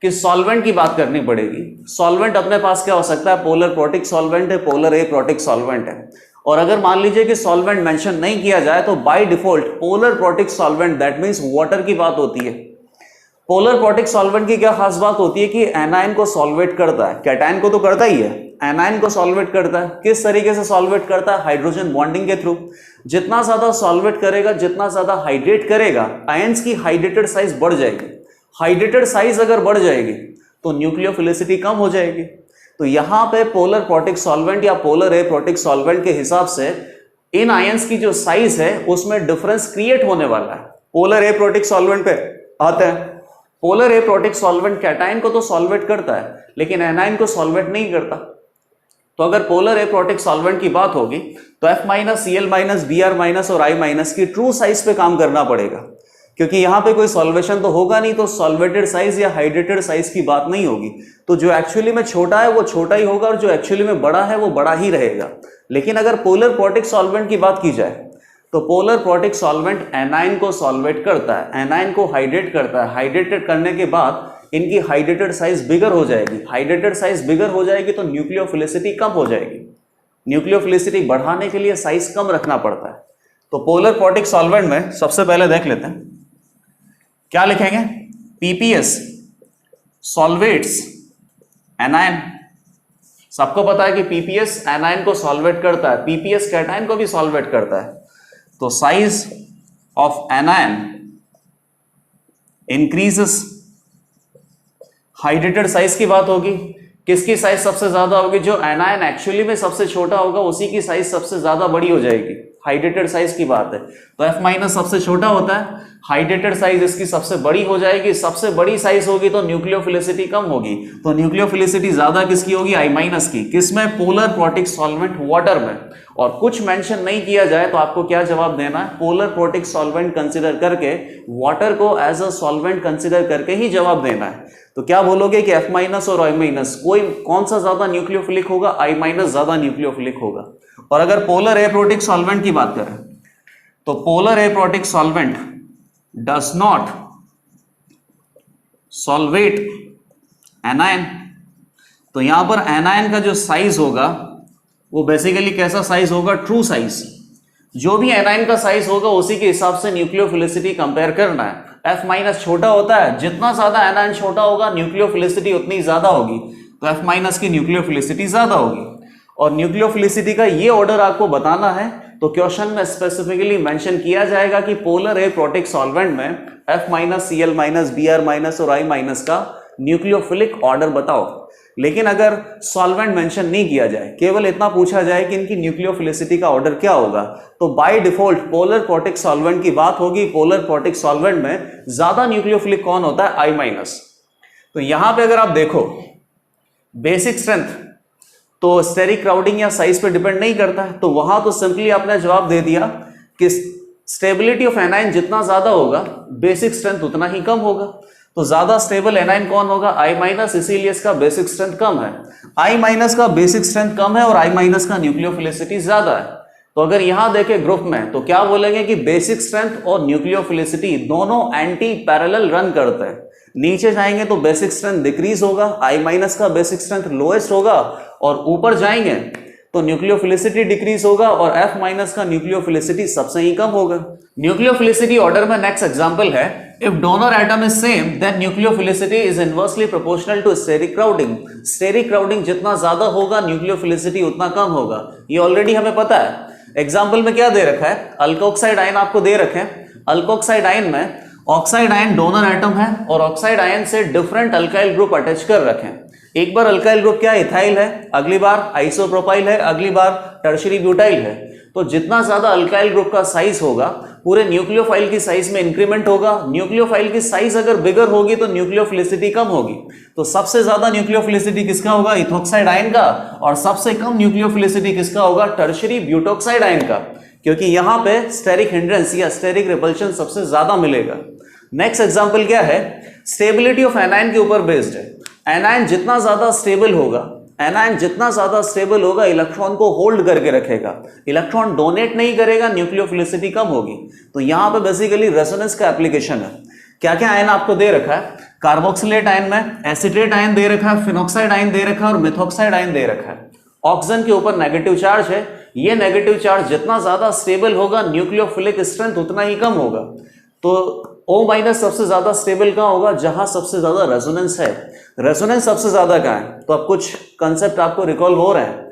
कि सॉल्वेंट की बात करनी पड़ेगी। सॉल्वेंट अपने पास क्या हो सकता है? पोलर प्रोटिक सॉल्वेंट है, पोलर एप्रोटिक सॉल्वेंट है। और अगर मान लीजिए कि सॉल्वेंट मेंशन नहीं किया जाए तो by default polar protic solvent, that means water की बात होती है। पोलर प्रोटिक सॉल्वेंट की क्या खास बात होती है कि एनायन को सॉल्वेट करता है। कैटायन को तो करता ही है, एनायन को सॉल्वेट करता है। किस तरीके से सॉल्वेट करता है? हाइड्रोजन बॉन्डिंग के थ्रू। जितना ज्यादा सॉल्वेट करेगा, जितना ज्यादा हाइड्रेट करेगा, आयंस की हाइड्रेटेड साइज बढ़ जाएगी। हाइड्रेटेड साइज अगर बढ़ जाएगी तो न्यूक्लियोफिलिसिटी कम हो जाएगी। तो यहां पे पोलर प्रोटिक सॉल्वेंट या पोलर एप्रोटिक सॉल्वेंट के हिसाब से इन आयंस की जो साइज है उसमें डिफरेंस क्रिएट होने वाला है। पोलर एप्रोटिक सॉल्वेंट पे आते हैं। पोलर एप्रोटिक सॉल्वेंट कैटायन को तो सॉल्वेट करता है लेकिन एनायन को सॉल्वेट नहीं करता। तो अगर पोलर एप्रोटिक सॉल्वेंट की बात होगी तो F-, Cl-, Br- और I- की ट्रू साइज पे काम करना पड़ेगा, क्योंकि यहां पे कोई सॉल्वेशन तो होगा नहीं, तो सॉल्वेटेड साइज या हाइड्रेटेड साइज की बात नहीं होगी। तो जो एक्चुअली में छोटा है वो छोटा ही होगा और जो एक्चुअली में बड़ा है वो बड़ा ही रहेगा। लेकिन अगर पोलर प्रोटिक सॉल्वेंट की बात की जाए तो पोलर प्रोटिक सॉल्वेंट एनायन को सॉल्वेट करता है, एनायन को हाइड्रेट करता है। हाइड्रेटेड करने के बाद इनकी हाइड्रेटेड साइज बिगर हो जाएगी। हाइड्रेटेड साइज बिगर हो जाएगी तो न्यूक्लियोफिलिसिटी कम हो जाएगी। न्यूक्लियोफिलिसिटी बढ़ाने के लिए साइज कम रखना पड़ता है। तो पोलर प्रोटिक सॉल्वेंट में सबसे पहले देख लेते हैं क्या लिखेंगे? PPS solvates anion. सबको पता है कि PPS एनायन को सॉल्वेट करता है, PPS कैटायन को भी सॉल्वेट करता है। तो size of anion increases. Hydrated size की बात होगी, किसकी साइज सबसे ज्यादा होगी? जो एनायन एक्चुअली में सबसे छोटा होगा उसी की साइज सबसे ज्यादा बड़ी हो जाएगी। हाइड्रेटेड साइज की बात है तो F- सबसे छोटा होता है, हाइड्रेटेड साइज इसकी सबसे बड़ी हो जाएगी। सबसे बड़ी साइज होगी तो न्यूक्लियोफिलिसिटी कम होगी। तो न्यूक्लियोफिलिसिटी ज्यादा किसकी होगी? I- की। किसमें? पोलर प्रोटिक सॉल्वेंट वाटर में। और कुछ मेंशन नहीं किया जाए तो आपको क्या जवाब देना है? पोलर प्रोटिक सॉल्वेंट कंसिडर करके, वाटर को एज अ सॉल्वेंट कंसिडर करके ही जवाब देना है। तो क्या बोलोगे कि F- और I- कोई कौन सा ज्यादा न्यूक्लियोफिलिक होगा? I- ज्यादा न्यूक्लियोफिलिक होगा। और अगर पोलर एप्रोटिक सॉल्वेंट की बात करें तो polar aprotic solvent does not solvate anion. तो यहां पर एनायन का जो साइज होगा वो बेसिकली कैसा साइज होगा? True size. जो भी एनायन का साइज होगा उसी के हिसाब से न्यूक्लियोफिलिसिटी कंपेयर करना है। F- छोटा होता है, जितना ज्यादा एनायन छोटा होगा न्यूक्लियोफिलिसिटी उतनी ज्यादा होगी। तो F- की न्यूक्लियोफिलिसिटी ज्यादा होगी। और न्यूक्लियोफिलिसिटी का ये ऑर्डर आपको बताना है तो क्वेश्चन में स्पेसिफिकली मेंशन किया जाएगा कि पोलर एप्रोटिक सॉल्वेंट में F-, Cl-, Br- और I- का न्यूक्लियोफिलिक ऑर्डर बताओ। लेकिन अगर सॉल्वेंट मेंशन नहीं किया जाए, केवल इतना पूछा जाए कि इनकी न्यूक्लियोफिलिसिटी का ऑर्डर क्या होगा, तो by default polar protic solvent की बात होगी। पोलर प्रोटिक सॉल्वेंट में ज्यादा न्यूक्लियोफिलिक कौन होता है? I-। तो यहां पे अगर आप देखो बेसिक स्ट्रेंथ तो स्टेरिक क्राउडिंग या साइज पे डिपेंड नहीं करता है, तो वहां तो सिंपली आपने जवाब दे दिया कि स्टेबिलिटी ऑफ एनायन जितना ज्यादा होगा बेसिक स्ट्रेंथ उतना ही कम होगा। तो ज्यादा स्टेबल एनायन कौन होगा? I-, इसीलिए इसका बेसिक स्ट्रेंथ कम है। I- का बेसिक स्ट्रेंथ कम है और I- का न्यूक्लियोफिलिसिटी ज्यादा है। तो अगर यहां देखें ग्रुप में तो क्या बोलेंगे कि बेसिक स्ट्रेंथ और न्यूक्लियोफिलिसिटी दोनों एंटी पैरेलल रन करते हैं। नीचे जाएंगे तो बेसिक स्ट्रेंथ डिक्रीज होगा, I- का बेसिक स्ट्रेंथ लोएस्ट होगा, और ऊपर जाएंगे तो न्यूक्लियोफिलिसिटी डिक्रीज होगा और F माइनस का न्यूक्लियोफिलिसिटी सबसे ही कम होगा। न्यूक्लियोफिलिसिटी ऑर्डर में नेक्स्ट एग्जांपल है, if donor atom is same then nucleophilicity is inversely proportional to steric crowding. Steric crowding जितना ज्यादा होगा न्यूक्लियोफिलिसिटी उतना कम होगा, ये ऑलरेडी हमें पता है। एग्जाम्पल में क्या दे रखा है, अल्कोक्साइड आयन आपको दे रखे हैं। अल्कोक्साइड आयन में ऑक्साइड आयन डोनर एटम है और ऑक्साइड आयन से डिफरेंट अल्काइल ग्रुप अटैच कर रखे हैं। एक बार अल्काइल ग्रुप क्या इथाइल है, अगली बार आइसोप्रोपाइल है, अगली बार टर्शियरी ब्यूटाइल है। तो जितना ज्यादा अल्काइल ग्रुप का साइज होगा पूरे न्यूक्लियोफाइल की साइज में इंक्रीमेंट होगा। न्यूक्लियोफाइल की साइज अगर बिगर होगी तो न्यूक्लियोफिलिसिटी कम होगी। तो सबसे ज्यादा न्यूक्लियोफिलिसिटी किसका होगा, इथोक्साइड आयन का, और सबसे कम न्यूक्लियोफिलिसिटी किसका होगा, टर्शियरी ब्यूटोक्साइड आयन का, क्योंकि यहां पे स्टेरिक हिंड्रेंस या स्टेरिक रिपल्शन सबसे ज्यादा मिलेगा। नेक्स्ट एग्जांपल क्या है, स्टेबिलिटी ऑफ एनायन के ऊपर बेस्ड है। एनायन जितना ज्यादा स्टेबल होगा, एनायन जितना ज्यादा स्टेबल होगा इलेक्ट्रॉन को होल्ड करके रखेगा, इलेक्ट्रॉन डोनेट नहीं करेगा, न्यूक्लियोफिलिसिटी कम होगी। तो यहां पे बेसिकली रेजोनेंस का एप्लीकेशन है। क्या क्या आयन आपको दे रखा है, कार्बोक्सिलेट आयन में एसिटेट आयन दे रखा है, फिनोक्साइड आयन दे रखा है और मिथोक्साइड आयन दे रखा है। ऑक्सीजन के ऊपर नेगेटिव चार्ज है, ये नेगेटिव चार्ज जितना ज्यादा स्टेबल होगा न्यूक्लियोफिलिक स्ट्रेंथ उतना ही कम होगा। तो O माइनस सबसे ज्यादा स्टेबल कहां होगा, जहां सबसे ज्यादा रेजोनेंस है। रेजोनेंस सबसे ज्यादा कहां है, तो अब कुछ कंसेप्ट आपको रिकॉल हो रहे हैं।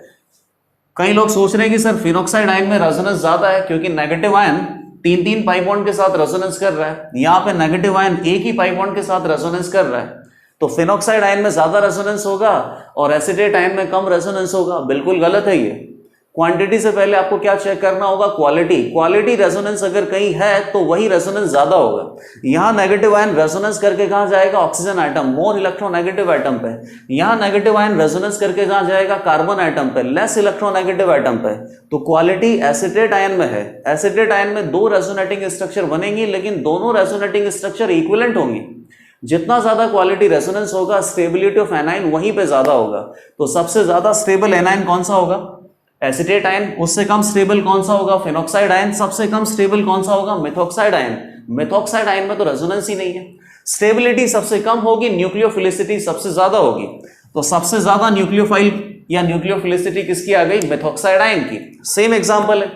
कई लोग सोच रहे हैं कि सर फिनोक्साइड आयन में रेजोनेंस ज्यादा है क्योंकि नेगेटिव आयन 3-3 पाई बॉन्ड के साथ रेजोनेंस कर रहा है, यहाँ पे नेगेटिव आयन एक ही पाई बॉन्ड के साथ रेजोनेंस कर रहा है, तो फिनोक्साइड आयन में ज्यादा रेजोनेंस होगा और एसिटेट आयन में कम रेजोनेंस होगा। बिल्कुल गलत है ये। क्वांटिटी से पहले आपको क्या चेक करना होगा, क्वालिटी। क्वालिटी रेजोनेंस अगर कहीं है तो वही रेजोनेंस ज्यादा होगा। यहां नेगेटिव आयन रेजोनेंस करके कहां जाएगा, oxygen atom, more electronegative atom पे। यहां नेगेटिव आयन रेजोनेंस करके कहां जाएगा, कार्बन एटम पे, लेस इलेक्ट्रोनेगेटिव एटम पे। तो क्वालिटी एसिटेट आयन में है। एसिटेट आयन में 2 रेजोनेटिंग स्ट्रक्चर बनेंगी लेकिन दोनों रेजोनेटिंग स्ट्रक्चर इक्विवेलेंट होंगी। जितना ज्यादा क्वालिटी रेजोनेंस होगा स्टेबिलिटी ऑफ एनायन वहीं पे ज्यादा होगा। तो सबसे ज्यादा स्टेबल एनायन कौन सा होगा, एसिटेट आयन। उससे कम स्टेबल कौन सा होगा, फिनोक्साइड आयन। सबसे कम स्टेबल कौन सा होगा, मिथोक्साइड आयन। मिथोक्साइड आयन में तो रेजोनेंस ही नहीं है। स्टेबिलिटी सबसे कम होगी, न्यूक्लियोफिलिसिटी सबसे ज्यादा होगी। तो सबसे ज्यादा न्यूक्लियोफाइल या न्यूक्लियोफिलिसिटी किसकी आ गई, मिथोक्साइड आयन की। सेम एग्जांपल है,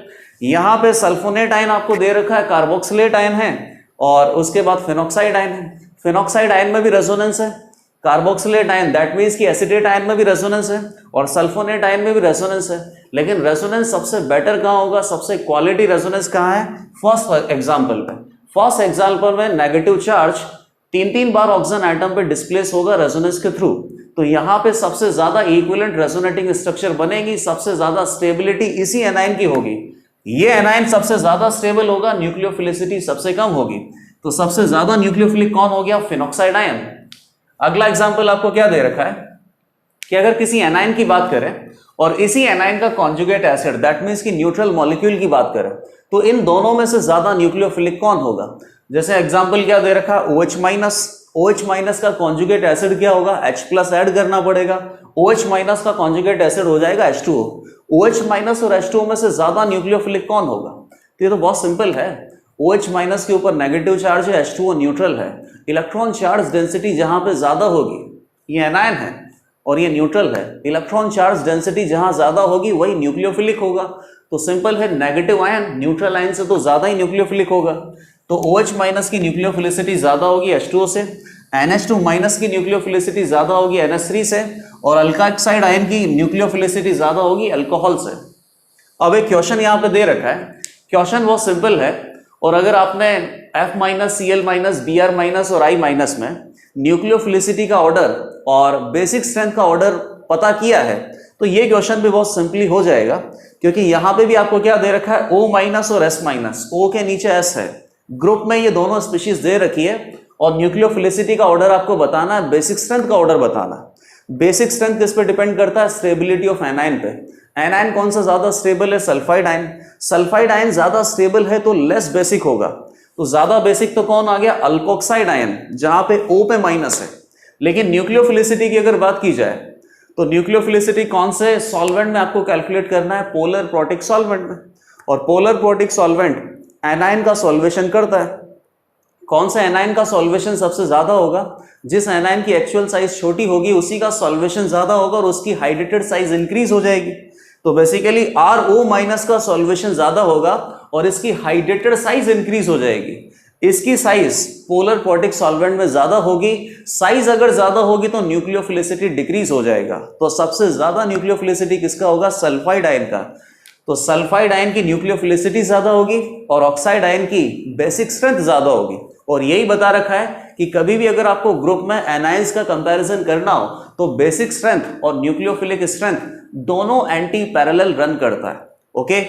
यहां पे सल्फोनेट आयन आपको दे रखा है, कार्बोक्सिलेट आयन है और उसके बाद फिनोक्साइड आयन है। फिनोक्साइड आयन में भी रेजोनेंस है। कार्बोक्सिलेट आयन दैट मींस कि एसिटेट आयन में भी रेजोनेंस है और सल्फोनेट आयन में भी रेजोनेंस है। लेकिन रेजोनेंस सबसे बेटर कहां होगा, सबसे क्वालिटी रेजोनेंस कहां है, फर्स्ट एग्जांपल पे। फर्स्ट एग्जांपल में नेगेटिव चार्ज 3-3 बार ऑक्सीजन एटम पे डिस्प्लेस होगा रेजोनेंस के थ्रू। तो यहां पे सबसे ज्यादा इक्विवेलेंट रेजोनेटिंग स्ट्रक्चर बनेगी, सबसे ज्यादा स्टेबिलिटी इसी एनायन की होगी। ये एनायन सबसे ज्यादा स्टेबल होगा, न्यूक्लियोफिलिसिटी सबसे कम होगी। तो सबसे ज्यादा न्यूक्लियोफिलिक कौन हो गया, फिनोक्साइड आयन। अगला एग्जांपल आपको क्या दे रखा है कि अगर किसी एनायन की बात करें और इसी एनायन का कॉन्जुगेट एसिड दैट मींस कि न्यूट्रल मॉलिक्यूल की बात करें तो इन दोनों में से ज्यादा न्यूक्लियोफिलिक कौन होगा। जैसे एग्जांपल क्या दे रखा है, OH माइनस। OH माइनस का कॉन्जुगेट एसिड क्या होगा, H प्लस ऐड करना पड़ेगा। OH माइनस का कॉन्जुगेट एसिड हो जाएगा H2O। OH माइनस और H2O में से ज्यादा न्यूक्लियोफिलिक कौन होगा, तो ये तो बहुत सिंपल है। OH माइनस के ऊपर नेगेटिव चार्ज है, H2O न्यूट्रल है। इलेक्ट्रॉन चार्ज डेंसिटी जहां पे ज्यादा होगी, ये एनायन है और ये न्यूट्रल है, इलेक्ट्रॉन चार्ज डेंसिटी जहां ज्यादा होगी वही न्यूक्लियोफिलिक होगा। तो सिंपल है, नेगेटिव आयन न्यूट्रल आयन से तो ज्यादा ही न्यूक्लियोफिलिक होगा। तो OH माइनस की न्यूक्लियोफिलिसिटी ज्यादा होगी H2O से, NH2 माइनस की न्यूक्लियोफिलिसिटी ज्यादा होगी NH3 से और अल्कोक्साइड आयन की न्यूक्लियोफिलिसिटी ज्यादा होगी अल्कोहल से। अब एक क्वेश्चन यहाँ पे दे रखा है, क्वेश्चन बहुत सिंपल है और अगर आपने F minus, Cl minus, Br minus और I माइनस में न्यूक्लियोफिलिसिटी का ऑर्डर और बेसिक स्ट्रेंथ का ऑर्डर पता किया है तो ये क्वेश्चन भी बहुत सिंपली हो जाएगा, क्योंकि यहां पे भी आपको क्या दे रखा है, O माइनस और S माइनस। O के नीचे S है, ग्रुप में ये दोनों स्पीशीज दे रखी है और न्यूक्लियोफिलिसिटी का ऑर्डर आपको बताना है, बेसिक स्ट्रेंथ का ऑर्डर बताना है। बेसिक स्ट्रेंथ किस पे डिपेंड करता है, स्टेबिलिटी ऑफ एनायन पे। एनायन कौन सा ज्यादा स्टेबल है, सल्फाइड आयन। सल्फाइड आयन ज्यादा स्टेबल है तो लेस बेसिक होगा। तो ज्यादा बेसिक तो कौन आ गया, अल्कोक्साइड आयन, जहां पे O पे माइनस है। लेकिन न्यूक्लियोफिलिसिटी की अगर बात की जाए तो न्यूक्लियोफिलिसिटी कौन से सॉल्वेंट में आपको कैलकुलेट करना है, पोलर प्रोटिक सॉल्वेंट में। और पोलर प्रोटिक सॉल्वेंट एनायन का सॉल्वेशन करता है। कौन सा एनायन का सॉल्वेशन सबसे ज्यादा होगा, जिस एनायन की एक्चुअल साइज छोटी होगी उसी का सॉल्वेशन ज्यादा होगा और उसकी हाइड्रेटेड साइज इंक्रीज हो जाएगी। तो बेसिकली RO माइनस का सॉल्वेशन ज्यादा होगा और इसकी हाइड्रेटेड साइज इंक्रीज हो जाएगी। इसकी साइज पोलर पोर्टिक सॉल्वेंट में ज्यादा होगी। साइज अगर ज्यादा होगी तो न्यूक्लियोफिलिसिटी डिक्रीज हो जाएगा। तो सबसे ज्यादा न्यूक्लियोफिलिसिटी किसका होगा? सल्फाइड आयन का। तो सल्फाइड आयन की न्यूक्लियोफिलिसिटी ज्यादा होगी और ऑक्साइड आयन की बेसिक स्ट्रेंथ ज्यादा होगी। और यही बता रखा है कि कभी भी अगर आपको ग्रुप में एनाइंस का कंपैरिजन करना हो तो बेसिक स्ट्रेंथ और न्यूक्लियोफिलिक स्ट्रेंथ दोनों एंटी पैरेलल रन करता है। ओके,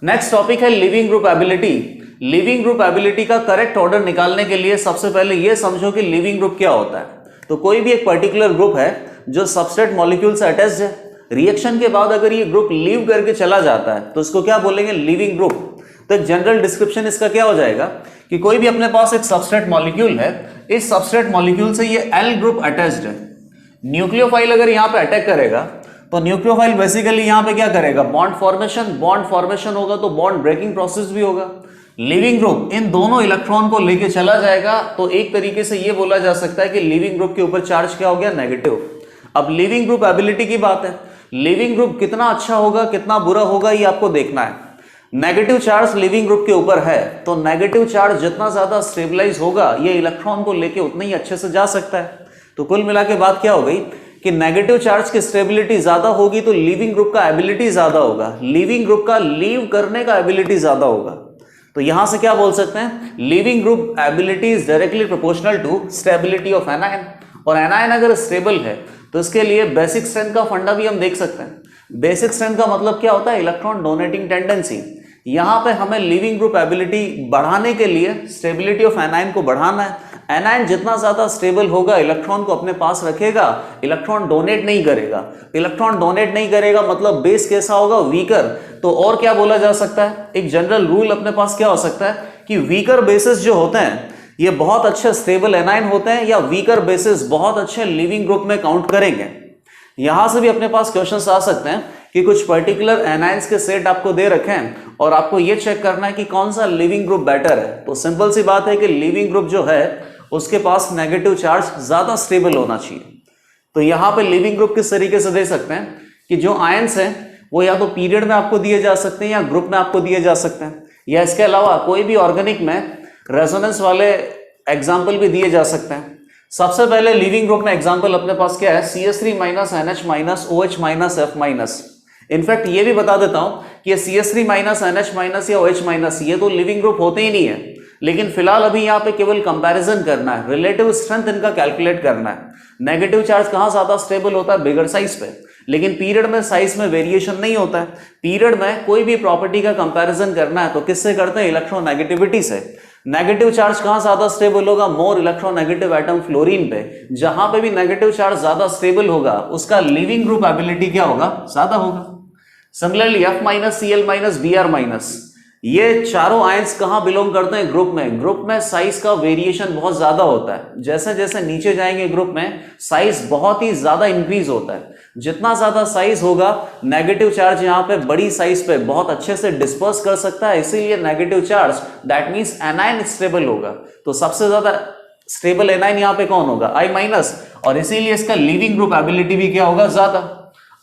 नेक्स्ट टॉपिक है living group ability. Living group ability का करेक्ट ऑर्डर निकालने के लिए सबसे पहले यह समझो कि लिविंग ग्रुप क्या होता है। तो कोई भी एक पर्टिकुलर ग्रुप है जो सबस्ट्रेट मॉलिक्यूल से अटैच्ड है, रिएक्शन के बाद अगर ये ग्रुप लीव करके चला जाता है तो इसको क्या बोलेंगे? Leaving group. तो एक जनरल डिस्क्रिप्शन इसका क्या हो जाएगा कि कोई भी अपने पास एक सबस्ट्रेट मॉलिक्यूल है, इस सबस्ट्रेट मॉलिक्यूल से ये एल ग्रुप अटैच्ड है। न्यूक्लियोफाइल अगर यहां पे अटैक करेगा तो न्यूक्लियोफाइल बेसिकली यहां पे क्या करेगा? बॉन्ड फॉर्मेशन होगा तो बॉन्ड ब्रेकिंग प्रोसेस भी होगा। लिविंग ग्रुप इन दोनों इलेक्ट्रॉन को लेके चला जाएगा। तो एक तरीके से ये बोला जा सकता है कि लिविंग ग्रुप के ऊपर चार्ज क्या हो गया? नेगेटिव। अब लिविंग ग्रुप एबिलिटी की बात है। लिविंग ग्रुप कितना अच्छा होगा कितना बुरा होगा ये आपको देखना है। नेगेटिव चार्ज लिविंग ग्रुप के ऊपर है तो नेगेटिव चार्ज जितना ज्यादा स्टेबलाइज होगा ये इलेक्ट्रॉन को लेके उतना ही अच्छे से जा सकता है। तो कुल मिला के बात क्या हो गई कि नेगेटिव चार्ज की स्टेबिलिटी ज्यादा होगी तो लिविंग ग्रुप का एबिलिटी ज्यादा होगा। लिविंग ग्रुप का लीव करने का एबिलिटी ज्यादा होगा। तो यहां से क्या बोल सकते हैं? Leaving group ability is directly proportional to stability of anion. और एनायन अगर स्टेबल है तो इसके लिए बेसिक स्ट्रेंथ का फंडा भी हम देख सकते हैं। बेसिक स्ट्रेंथ का मतलब क्या होता है? Electron donating tendency. यहां पे हमें लिविंग ग्रुप एबिलिटी बढ़ाने के लिए स्टेबिलिटी ऑफ एनायन को बढ़ाना है। एनायन जितना ज्यादा स्टेबल होगा इलेक्ट्रॉन को अपने पास रखेगा, इलेक्ट्रॉन डोनेट नहीं करेगा। इलेक्ट्रॉन डोनेट नहीं करेगा मतलब बेस कैसा होगा? वीकर। तो और क्या बोला जा सकता है? एक जनरल रूल अपने पास क्या हो सकता है कि वीकर बेसिस जो होते हैं ये बहुत अच्छे स्टेबल एनायन होते हैं या वीकर बेसिस बहुत अच्छे लिविंग ग्रुप में काउंट करेंगे। यहां से भी अपने पास क्वेश्चंस आ सकते हैं कि कुछ पर्टिकुलर एनायंस के सेट आपको दे रखे हैं और आपको यह चेक करना है कि कौन सा लिविंग ग्रुप बेटर है। तो सिंपल सी बात है कि लिविंग ग्रुप जो है उसके पास नेगेटिव चार्ज ज्यादा स्टेबल होना चाहिए। तो यहां पे लिविंग ग्रुप किस तरीके से दे सकते हैं कि जो आयंस हैं वो या तो पीरियड में आपको दिए जा सकते हैं या ग्रुप में आपको दिए जा सकते हैं, या इसके अलावा कोई भी ऑर्गेनिक में रेजोनेंस वाले एग्जाम्पल भी दिए जा सकते हैं। सबसे पहले लिविंग ग्रुप में एग्जाम्पल अपने पास क्या है? CH3 minus NH minus OH minus F minus. In fact ये भी बता देता हूं कि ये CH3 माइनस NH माइनस या OH माइनस ये तो लिविंग ग्रुप होते ही नहीं है, लेकिन फिलहाल अभी यहाँ पे केवल कंपैरिजन करना है, रिलेटिव स्ट्रेंथ इनका कैलकुलेट करना है। नेगेटिव चार्ज कहाँ ज्यादा स्टेबल होता है? बिगर साइज पे। लेकिन पीरियड में साइज में वेरिएशन नहीं होता है। पीरियड में कोई भी प्रॉपर्टी का कंपैरिजन करना है तो किससे करते हैं? इलेक्ट्रोनेगेटिविटी से। नेगेटिव चार्ज कहां ज्यादा स्टेबल होगा? मोर इलेक्ट्रोनेगेटिव एटम फ्लोरीन पे। जहां पे भी नेगेटिव चार्ज ज्यादा स्टेबल होगा उसका लिविंग ग्रुप एबिलिटी क्या होगा? ज्यादा होगा। Similarly F minus Cl minus Br minus ये चारों आयंस कहां बिलोंग करते हैं? ग्रुप में। ग्रुप में साइज का वेरिएशन बहुत ज्यादा होता है। जैसे जैसे नीचे जाएंगे ग्रुप में साइज बहुत ही ज्यादा इंक्रीज होता है। जितना ज्यादा साइज होगा नेगेटिव चार्ज यहां पे बड़ी साइज पे बहुत अच्छे से डिस्पर्स कर सकता है, इसीलिए negative charge that means anion stable होगा। तो सबसे ज्यादा स्टेबल एनायन यहां पे कौन होगा? I माइनस, और इसीलिए इसका लिविंग ग्रुप एबिलिटी भी क्या होगा? ज्यादा।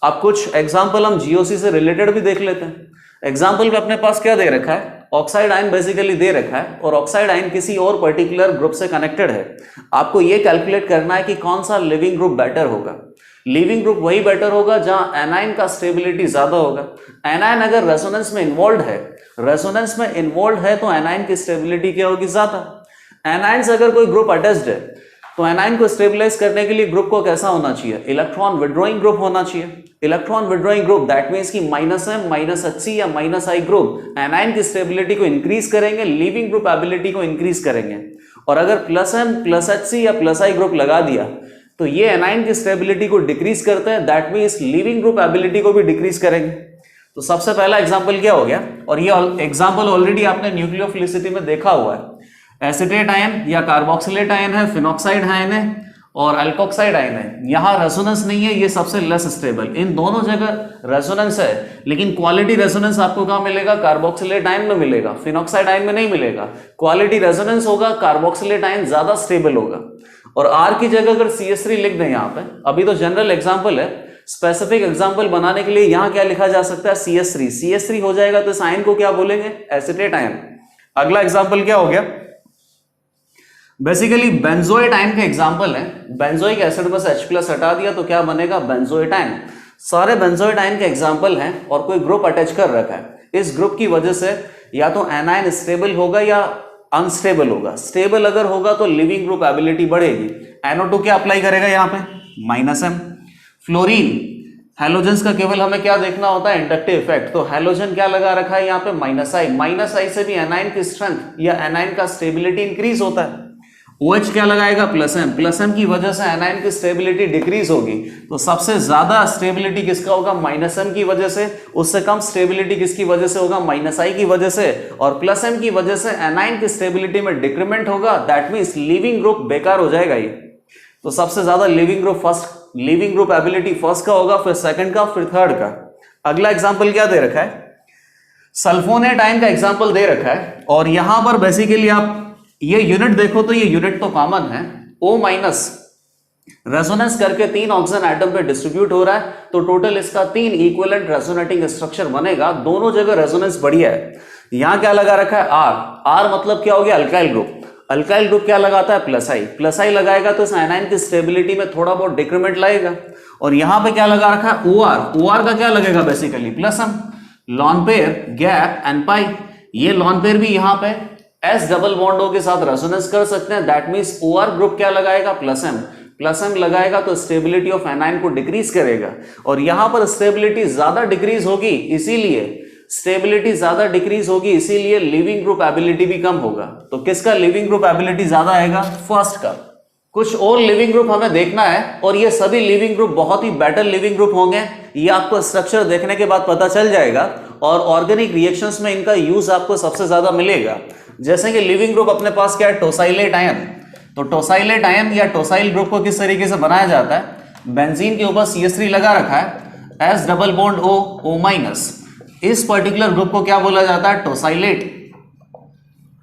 अब कुछ एग्जाम्पल हम GOC से रिलेटेड भी देख लेते हैं। एग्जाम्पल में अपने पास क्या दे रखा है? ऑक्साइड आयन बेसिकली दे रखा है और ऑक्साइड आयन किसी और पर्टिकुलर ग्रुप से कनेक्टेड है। आपको यह कैलकुलेट करना है कि कौन सा लिविंग ग्रुप बेटर होगा। लिविंग ग्रुप वही बेटर होगा जहां एनायन का स्टेबिलिटी ज्यादा होगा। एनायन अगर रेजोनेंस में इन्वॉल्व है तो एनायन की स्टेबिलिटी क्या होगी? ज्यादा। एनायंस अगर कोई ग्रुप अटैच्ड है तो एनायन को स्टेबलाइज करने के लिए ग्रुप को कैसा होना चाहिए? इलेक्ट्रॉन विड्रॉइंग ग्रुप होना चाहिए। Electron withdrawing group that means कि -M -Hc या -I ग्रुप एनायन की स्टेबिलिटी को इंक्रीज करेंगे, लिविंग ग्रुप एबिलिटी को इंक्रीज करेंगे। और अगर +M +Hc या +I ग्रुप लगा दिया तो ये एनायन की स्टेबिलिटी को डिक्रीज करते हैं, that means living group ability को भी डिक्रीज करेंगे। तो सबसे पहला एग्जांपल क्या हो गया? और ये एग्जांपल ऑलरेडी आपने न्यूक्लियोफिलिसिटी में देखा हुआ है। एसिटेट आयन या कार्बोक्सिलेट आयन है, फिनॉक्साइड आयन है और अल्कोक्साइड आयन है। यहां रेजोनेंस नहीं है, ये सबसे लेस स्टेबल। इन दोनों जगह रेजोनेंस है, लेकिन क्वालिटी रेजोनेंस आपको कहां मिलेगा? कार्बोक्सिलेट आयन में मिलेगा, फिनॉक्साइड आयन में नहीं मिलेगा। क्वालिटी रेजोनेंस होगा, कार्बोक्सिलेट आयन ज्यादा स्टेबल होगा। और R की जगह अगर CH3 लिख दें यहां पे, अभी तो जनरल एग्जांपल है, स्पेसिफिक एग्जांपल बनाने के लिए यहां क्या लिखा जा सकता है, CH3। CH3 हो जाएगा तो इस आयन को क्या बोलेंगे, एसिटेट आयन। अगला एग्जांपल क्या हो गया, बेसिकली बेंजोएट आयन का एग्जांपल है। बेंजोइक एसिड में से H+ हटा दिया तो क्या बनेगा, बेंजोएट आयन। सारे बेंजोएट आयन के एग्जांपल हैं और कोई ग्रुप अटैच कर रखा है। इस ग्रुप की वजह से या तो एनायन स्टेबल होगा या अनस्टेबल होगा। स्टेबल अगर होगा तो लिविंग ग्रुप एबिलिटी बढ़ेगी। NO2 क्या अप्लाई करेगा यहाँ पे, -M। फ्लोरीन, हैलोजेंस का केवल हमें क्या देखना होता है, इंडक्टिव इफेक्ट, तो हैलोजन क्या लगा रखा है यहाँ पे, -I से भी एनायन की स्ट्रेंथ या एनायन का स्टेबिलिटी इंक्रीज होता है। OH क्या लगाएगा, +M की वजह से एनायन की स्टेबिलिटी डिक्रीज होगी। तो सबसे ज्यादा स्टेबिलिटी किसका होगा, -M की वजह से। उससे कम स्टेबिलिटी किसकी वजह से होगा, -I की वजह से। और +M की वजह से एनायन की स्टेबिलिटी में डिक्रीमेंट होगा। दैट मींस लिविंग ग्रुप बेकार हो जाएगा ये। तो सबसे ज्यादा लिविंग ग्रुप एबिलिटी फर्स्ट का होगा, फिर सेकंड का, फिर थर्ड का। अगला एग्जांपल क्या दे रखा है, सल्फोनेट आयन का एग्जांपल दे रखा है। और यहां पर बेसिकली आप ये यूनिट देखो तो ये यूनिट तो कॉमन है, O- रेजोनेंस करके 3 ऑक्सीजन एटम पे डिस्ट्रीब्यूट हो रहा है। तो टोटल इसका 3 इक्विवेलेंट रेजोनेटिंग स्ट्रक्चर बनेगा। दोनों जगह रेजोनेंस बढ़िया है। यहां क्या लगा रखा है, R मतलब क्या हो गया, अल्काइल ग्रुप। अल्काइल ग्रुप क्या लगाता है, +I लगाएगा तो इस आयनाइन की स्टेबिलिटी में थोड़ा बहुत डिक्रीमेंट लाएगा। और यहां पे क्या लगा रखा है, OR का क्या लगेगा, basically +M। Lone pair, gap and pi, ये लॉन पेयर भी यहां पे S डबल बॉन्ड O के साथ रेजोनेंस कर सकते हैं। दैट मींस OR ग्रुप क्या लगाएगा, +M लगाएगा तो स्टेबिलिटी ऑफ एनायन को डिक्रीज करेगा। और यहां पर स्टेबिलिटी ज्यादा डिक्रीज होगी, इसीलिए लिविंग ग्रुप एबिलिटी भी कम होगा। तो किसका लिविंग ग्रुप एबिलिटी ज्यादा आएगा, फर्स्ट का। कुछ और लिविंग ग्रुप हमें देखना है और ये सभी लिविंग ग्रुप बहुत ही बेटर लिविंग ग्रुप होंगे। ये आपको स्ट्रक्चर देखने के बाद पता चल जाएगा और ऑर्गेनिक रिएक्शंस में इनका यूज आपको सबसे ज्यादा मिलेगा। जैसे कि लिविंग ग्रुप अपने पास क्या है, टोसाइलेट आयन। तो टोसाइलेट आयन या टोसाइल ग्रुप को किस तरीके से बनाया जाता है, बेंजीन के ऊपर CH3 लगा रखा है, S डबल बॉन्ड O, इस पर्टिकुलर ग्रुप को क्या बोला जाता है, टोसाइलेट।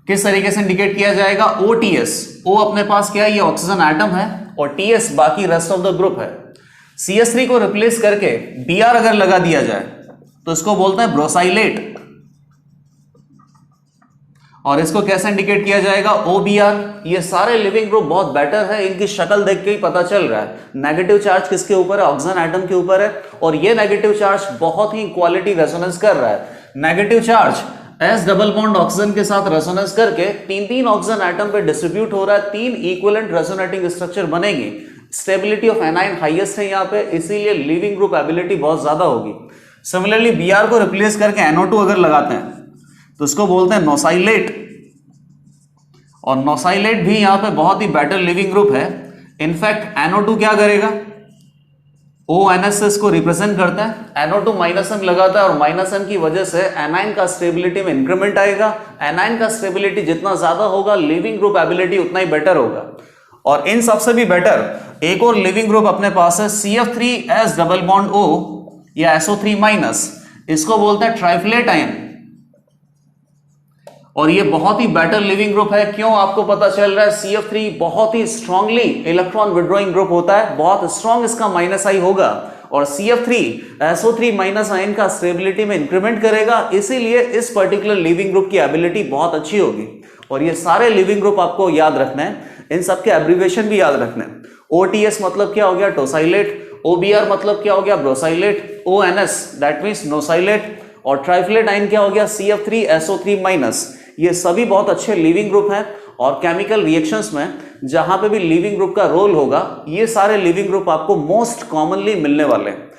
किस तरीके से इंडिकेट किया जाएगा, OTS। O अपने पास क्या है, ये ऑक्सीजन एटम है और TS बाकी रेस्ट ऑफ द ग्रुप है। CH3 को रिप्लेस करके Br अगर लगा दिया जाए तो इसको बोलते हैं ब्रोसाइलेट। और इसको कैसे इंडिकेट किया जाएगा, OBr। ये सारे लिविंग ग्रुप बहुत बेटर है, इनकी शक्ल देख के ही पता चल रहा है। नेगेटिव चार्ज किसके ऊपर है, ऑक्सीजन एटम के ऊपर है। और ये नेगेटिव चार्ज बहुत ही क्वालिटी रेजोनेंस कर रहा है। Negative charge S double bond oxygen के साथ रेजोनेंस करके 3 ऑक्सीजन एटम पे डिस्ट्रीब्यूट हो रहा है। 3 इक्विवेलेंट रेजोनेटिंग स्ट्रक्चर बनेगी। स्टेबिलिटी ऑफ एनाइन हाईएस्ट है यहाँ पे, इसीलिए लिविंग ग्रुप एबिलिटी बहुत ज्यादा होगी। सिमिलरली Br को रिप्लेस करके NO2 अगर लगाते हैं तो इसको बोलते हैं नोसाइलेट। और नोसाइलेट भी यहां पे बहुत ही बेटर लिविंग ग्रुप है। इनफैक्ट NO2 क्या करेगा, ONS को रिप्रेजेंट करता है। NO2 -M लगाता है और -M की वजह से एनाइन का स्टेबिलिटी में इंक्रीमेंट आएगा। एनाइन का स्टेबिलिटी जितना ज्यादा होगा, लिविंग ग्रुप एबिलिटी उतना ही बेटर होगा। और इन सबसे भी बेटर एक और लिविंग ग्रुप अपने पास है, CF3S डबल बॉन्ड O या SO3-। इसको बोलते हैं ट्राइफ्लेट आयन। और ये बहुत ही बेटर लिविंग ग्रुप है। क्यों, आपको पता चल रहा है, CF3 बहुत ही स्ट्रांगली इलेक्ट्रॉन विड्रॉइंग ग्रुप होता है, बहुत स्ट्रांग इसका -I होगा। और CF3 SO3- आयन का स्टेबिलिटी में इंक्रीमेंट करेगा, इसीलिए इस पर्टिकुलर लिविंग ग्रुप की एबिलिटी बहुत अच्छी होगी। और ये सारे लिविंग ग्रुप आपको याद रखना है, इन सबके एब्रिविएशन भी याद रखना है। OTS मतलब क्या हो गया, टोसाइलेट। OBr मतलब क्या हो गया, brosylate. ONS that means nosylate. और ट्राइफ्लेट आयन क्या हो गया, CF3 SO3-। ये सभी बहुत अच्छे लिविंग ग्रुप हैं। और केमिकल रिएक्शंस में जहां पे भी लिविंग ग्रुप का रोल होगा, ये सारे लिविंग ग्रुप आपको मोस्ट कॉमनली मिलने वाले हैं।